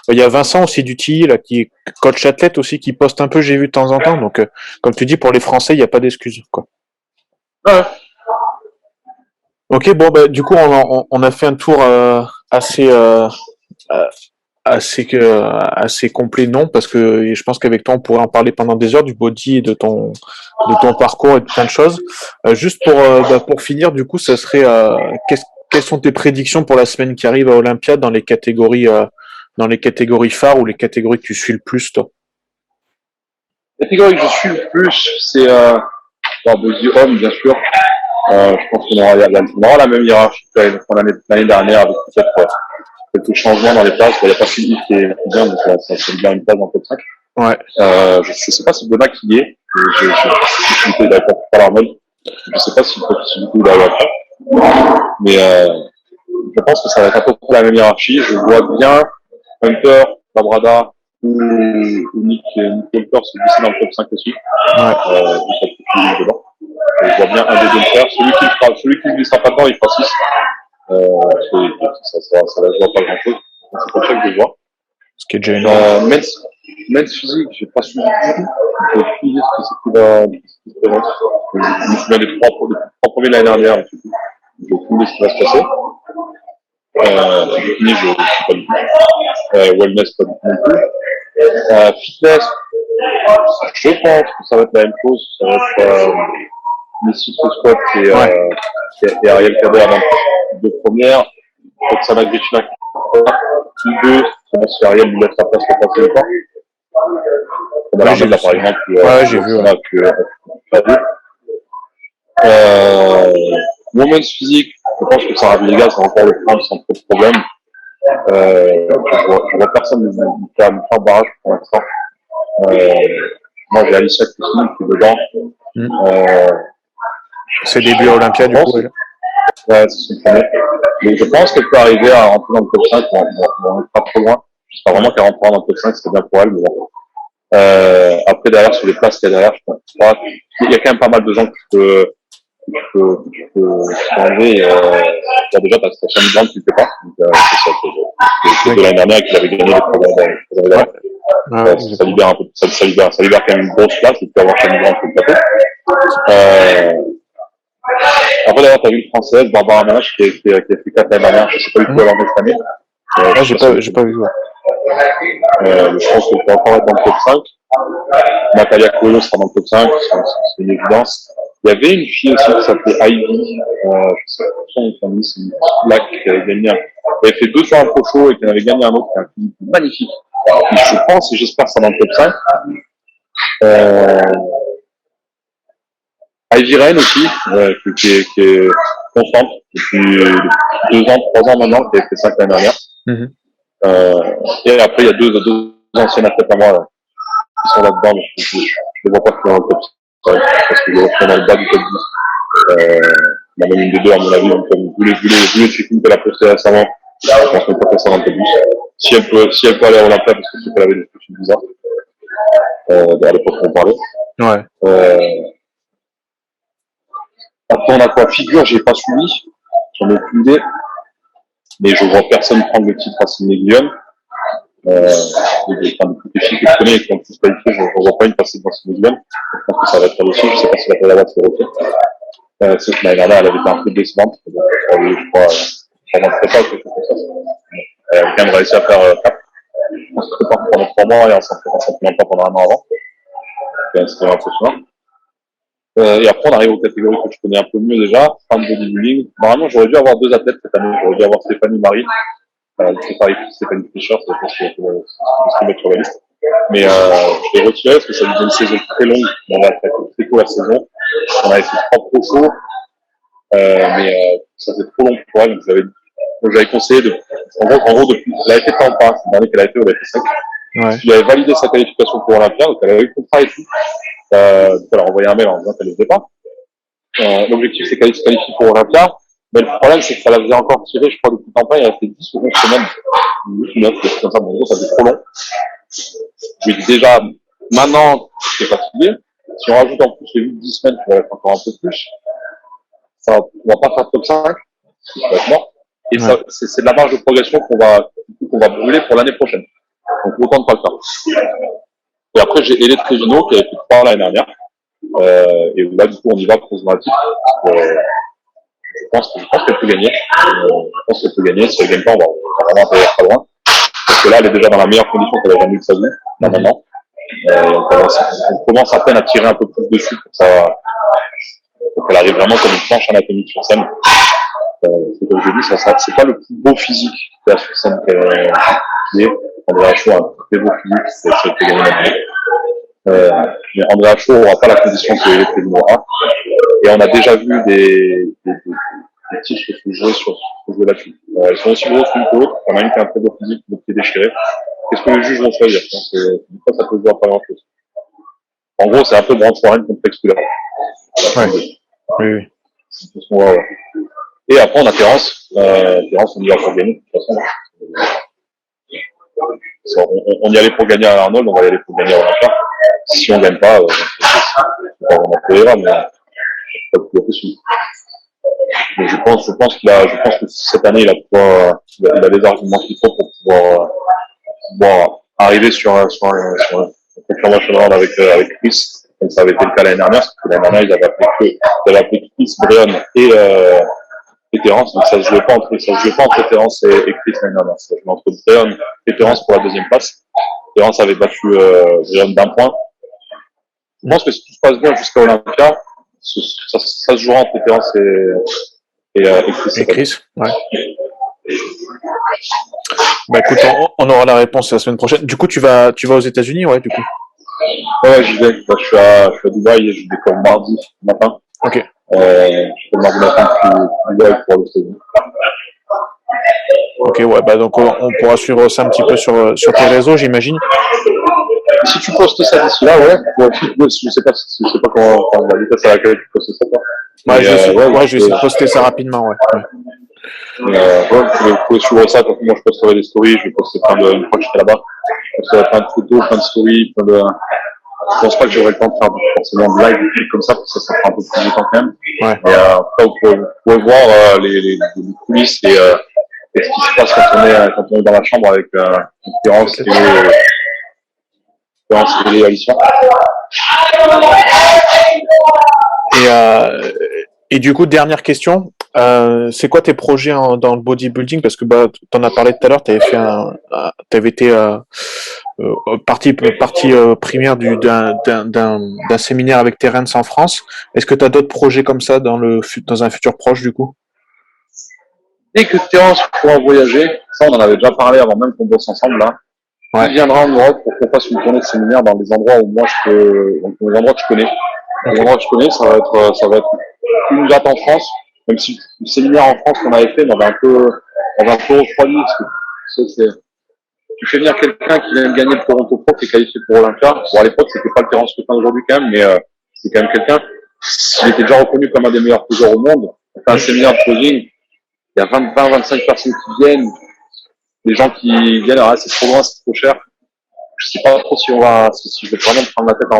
il y a Vincent aussi du TI, là, qui est coach athlète aussi, qui poste un peu, j'ai vu de temps en temps. Donc, comme tu dis, pour les Français, il n'y a pas d'excuse, quoi. Ouais. Ok, bon, bah, du coup, on a fait un tour assez assez complet, non, parce que je pense qu'avec toi on pourrait en parler pendant des heures du body et de ton parcours et de plein de choses. Juste pour finir, du coup, ça serait quelles sont tes prédictions pour la semaine qui arrive à Olympia dans les catégories phares ou les catégories que tu suis le plus, toi? La catégorie que je suis le plus, c'est body homme, bien sûr. Je pense qu'on aura la même hiérarchie que l'année dernière, avec peut-être quelques changements dans les places. Il n'y a pas Philippe qui est bien, donc ça me bien une place dans le top 5. Ouais. Je ne sais pas si Benoît qui y est. Il n'avait pas pu faire la je ne sais pas si il va y avoir. Mais je pense que ça va être à peu près la même hiérarchie. Je vois bien Hunter, Labrada ou Nick Holter se glisser dans le top 5 aussi. Ouais. Dedans. Je vois bien un des deux le faire. Celui qui ne glissera pas dedans, il fera 6. Ça va jouer pas grand chose. C'est comme ça que je le vois. Ce qui est déjà énorme. Men's physique, j'ai pas suivi du tout. Je vais plus dire ce qui se présente. Je me souviens des trois premiers l'année dernière. Je vais trouver ce qui va se passer. Bikini, je ne sais pas du tout. Wellness, pas du tout non plus. Fitness, je pense que ça va être la même chose. Ça va être Missy Scott et Ariel Kader dans les deux premières. Oksana Grichina qui deux, si Ariel lui laisse sa place pour passer le temps. Ouais, j'ai vu par exemple. Ouais, j'ai vu. Women's physique, je pense que Sarah Villegas va encore le prendre sans trop de problème. Je vois personne me faire barrage pour l'instant. Moi, j'ai Alicia Kusni qui est dedans. C'est début à Olympia, du coup. Ouais, c'est son premier. Donc, je pense qu'elle peut arriver à rentrer dans le top 5, on n'est pas trop loin. J'espère vraiment qu'elle rentrera dans le top 5, c'est bien pour elle, mais bon. Après, derrière, sur les places qu'il y a derrière, je crois qu'il y a quand même pas mal de gens que tu peux enlever. Déjà, parce que Shani Grant, tu ne le fais pas. Donc, c'est ça que de l'année dernière qu'il avait gagné les 3 années derrière. Ça libère un peu, ça libère quand même une grosse place, et puis avoir Shani Grant sur le plateau. Après, d'ailleurs, t'as vu une française, Barbara Manache, qui a fait 4 l'année dernière. Je sais pas du tout où elle en est cette année. J'ai pas vu, ouais. Je pense qu'elle peut encore être dans le top 5. Natalia Colo sera dans le top 5, c'est une évidence. Il y avait une fille aussi qui s'appelait Ivy, je sais pas son famille, c'est une black qui avait gagné elle avait fait 2 sur un pro show et qui en avait gagné un autre, qui est un film magnifique. Et je pense et j'espère que ça sera dans le top 5. Ivy Rain aussi, qui est constante depuis 2 ans, 3 ans maintenant, qui a fait 5 l'année dernière. Et après, il y a deux anciennes athlètes à moi, qui sont là-dedans, mais je ne les vois pas faire dans le top 5, parce que je les retrouve dans le bas du top 10. Il y a même une des deux, à mon avis, donc, vu les check-ins qu'elle a posté récemment, je pense qu'elle peut passer dans le top 10. Si elle peut aller à Olympia, parce que c'est qu'elle avait des trucs bizarres, à l'époque où on parlait. Ouais. Après, on a quoi? Figure, j'ai pas suivi. J'en ai aucune idée. Mais je vois personne prendre le titre à Sidney Guillaume. Toutes les filles que je connais et qui ont tous qualifié, je ne vois pas une passer devant Sidney Guillaume. Je pense que ça va être elle aussi. Je sais pas si elle va l'avoir sur le retour. C'est que l'année dernière, elle avait été un peu décevante. Je crois, pendant le prépa, quelque chose comme ça. Elle avait quand même réussi à faire 4. On se prépare pendant 3 mois et on s'entraîne pas pendant 1 an avant. C'était impressionnant. Et après, on arrive aux catégories que je connais un peu mieux déjà. Femme bodybuilding. Normalement, j'aurais dû avoir 2 athlètes cette année. J'aurais dû avoir Stéphanie Marie. Stéphanie Fischer, c'est parce que je mettre sur la liste. Mais je l'ai retiré parce que ça faisait une saison très longue. On a fait très tôt la saison. On avait fait 3 pro shows. Mais ça faisait trop long pour elle. Donc j'avais conseillé en gros, depuis, elle avait fait temps pas. C'est le dernier qu'elle a fait, elle avait fait 5. Ouais. Il avait validé sa qualification pour Olympia, donc elle avait eu le contrat et tout. Elle a envoyé un mail en disant qu'elle ne le faisait pas. L'objectif, c'est qu'elle se qualifie pour Olympia. Mais le problème, c'est que ça la faisait encore tirer, je crois, depuis temps pas, il restait 10 ou 11 semaines. 9, quelque chose comme ça. En gros, ça faisait trop long. Je lui dis déjà, maintenant, c'est fatigué. Si on rajoute en plus les 8-10 semaines, tu vas être encore un peu plus. On va pas faire top 5. C'est pas mort. Et ça, c'est de la marge de progression qu'on va brûler pour l'année prochaine. Donc, autant ne pas le faire. Et après, j'ai Hélène Trevino qui avait fait 3 l'année dernière. Et là, du coup, on y va pour ce titre. Je pense qu'elle peut gagner. Si elle gagne pas, on va vraiment pas loin. que là, elle est déjà dans la meilleure condition qu'elle a jamais eu de sa vie, normalement. On commence à peine à tirer un peu plus dessus pour qu'elle arrive vraiment comme une planche anatomique sur scène. C'est comme je dis, c'est pas le plus beau physique qu'il y a sur scène qui est. Andrea Chou a un très beau physique, c'est gagné maintenant. Mais Andrea Chou n'aura pas la condition que Eléphée aura. Et on a déjà vu des titres se jouer là-dessus. Elles sont aussi grosses l'une que l'autre. Il y en a une qui a un très beau physique, l'autre qui est déchiré. Qu'est-ce que les juges vont choisir? Des fois, ça peut se voir pas grand-chose. En gros, c'est un peu Branch Warren contre Textura. Ouais. Oui. Et après, on a Terence. Terence, on y va pour gagner, de toute façon. On y allait pour gagner à Arnold, on va y aller pour gagner à Olympia. Si on gagne pas, c'est pas vraiment cohérent, mais c'est pas plus possible. Mais je pense que cette année, il a des arguments qu'il faut pour pouvoir arriver sur un confirmation round avec Chris, comme ça avait été le cas l'année dernière, parce que l'année dernière, ils avaient appelé Chris, Brian et Terence, donc ça se jouait pas entre Terence et Chris l'année dernière, ça se jouait entre Brian et Terence pour la deuxième place. Terence avait battu Brian d'un point. Je pense que si tout se passe bien jusqu'à Olympia, ça se jouera entre Terence et Chris. Et Chris, ouais. Bah écoute, on aura la réponse la semaine prochaine. Du coup, tu vas aux États-Unis, ouais, du coup. Ouais, j'y vais. Je suis à Dubaï et je décolle mardi matin. Ok. Je fais mardi matin depuis Dubaï pour les États-Unis. Ok, ouais, bah donc on pourra suivre ça un petit peu sur tes réseaux, j'imagine. Si tu postes ça d'ici là, ouais. Je sais pas comment, la vitesse à laquelle tu postes ça. Ouais, je vais essayer de poster ça rapidement, ouais. Vous pouvez suivre ça quand moi je posterai des stories, je vais poster une fois que je serai là-bas. Je posterai plein de photos, plein de stories, je pense pas que j'aurai le temps de faire forcément de live, des trucs comme ça, parce que ça prend un peu plus de temps quand même. Ouais. Et après, vous pouvez voir les coulisses et ce qui se passe quand on est dans la chambre avec Terence et Alicia. Et du coup, dernière question, c'est quoi tes projets dans le bodybuilding? Parce que t'en as parlé tout à l'heure, t'avais été partie primaire d'un séminaire avec Terence en France. Est-ce que tu as d'autres projets comme ça dans un futur proche du coup? Dès que Terence pourra voyager, ça on en avait déjà parlé avant même qu'on bosse ensemble là. Ouais. Il viendra en Europe pour qu'on fasse une tournée de séminaire dans des endroits où moi dans les endroits que je connais. Les endroits que je connais, ça va être une date en France, même si le séminaire en France qu'on avait fait m'avait un peu refroidi, parce que tu fais venir quelqu'un qui vient de gagner le Toronto Pro, qui est qualifié pour Olympia. Bon, à l'époque, c'était pas le Terence Ruffin d'aujourd'hui quand même, mais c'est quand même quelqu'un. Il était déjà reconnu comme un des meilleurs poseurs au monde. On fait un séminaire de posing. Il y a 20-25 personnes qui viennent. Les gens qui viennent, alors c'est trop loin, c'est trop cher. Je sais pas trop si je vais vraiment me prendre la tête à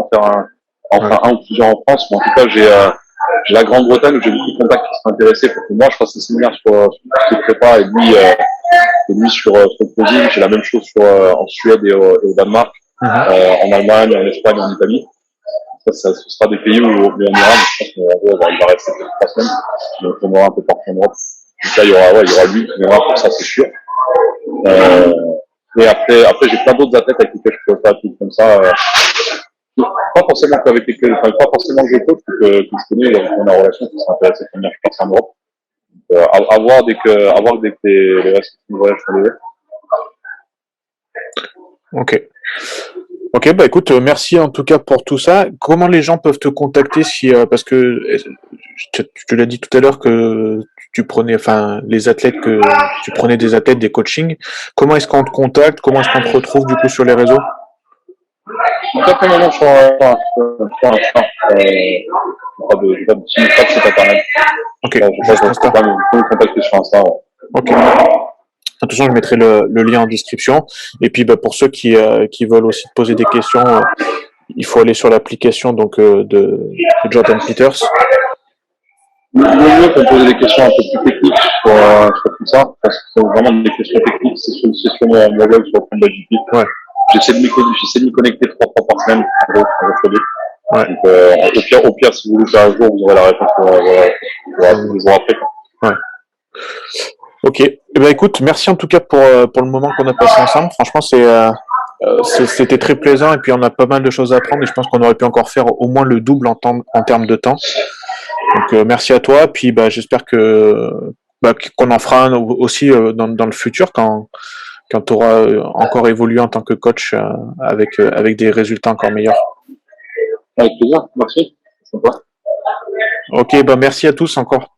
en faire un ou plusieurs en France, mais en tout cas, j'ai la Grande-Bretagne où j'ai beaucoup de contacts qui sont intéressés pour que moi je fasse un séminaire sur tout ce qui est prépa et lui sur le posing. J'ai la même chose en Suède et au Danemark, en Allemagne, en Espagne, en Italie. Ça ce sera des pays où on ira, mais je pense qu'en gros, il va rester 3 semaines. Donc on aura un peu partout en Europe. Donc là, il y aura lui qui viendra pour ça, c'est sûr. Et après j'ai plein d'autres athlètes avec lesquels je peux faire des trucs comme ça. Pas forcément pas forcément que je coach, que je connais, on a une relation qui s'intéresse à venir faire en Europe. À voir dès que les restes de voyage sont levés. Ok, bah écoute, merci en tout cas pour tout ça. Comment les gens peuvent te contacter parce que tu l'as dit tout à l'heure que tu prenais, des athlètes, des coachings. Comment est-ce qu'on te contacte? Comment est-ce qu'on te retrouve du coup sur les réseaux? Contactez mon nom sur Insta. Pas de site internet. Ok. Vous pouvez me contacter sur Insta. Ok. De toute façon, je mettrai le lien en description. Et puis, pour ceux qui veulent aussi te poser des questions, il faut aller sur l'application de Jordan Peters. Le mieux pour poser des questions un peu plus techniques sur tout ça, parce que c'est vraiment des questions techniques, c'est sur mon blog sur le GP. Ouais. J'essaie de m'y connecter 3 fois par semaine. Ouais. Donc, au pire, si vous voulez faire un jour, vous aurez la réponse 2 jours après. Ouais. Ok. Eh ben, écoute, merci en tout cas pour le moment qu'on a passé ensemble. Franchement, c'était très plaisant et puis on a pas mal de choses à apprendre et je pense qu'on aurait pu encore faire au moins le double en termes de temps. Donc merci à toi. Puis bah, j'espère qu'on en fera un aussi dans le futur quand tu auras encore évolué en tant que coach avec des résultats encore meilleurs. Avec plaisir, merci. Ok, bah merci à tous encore.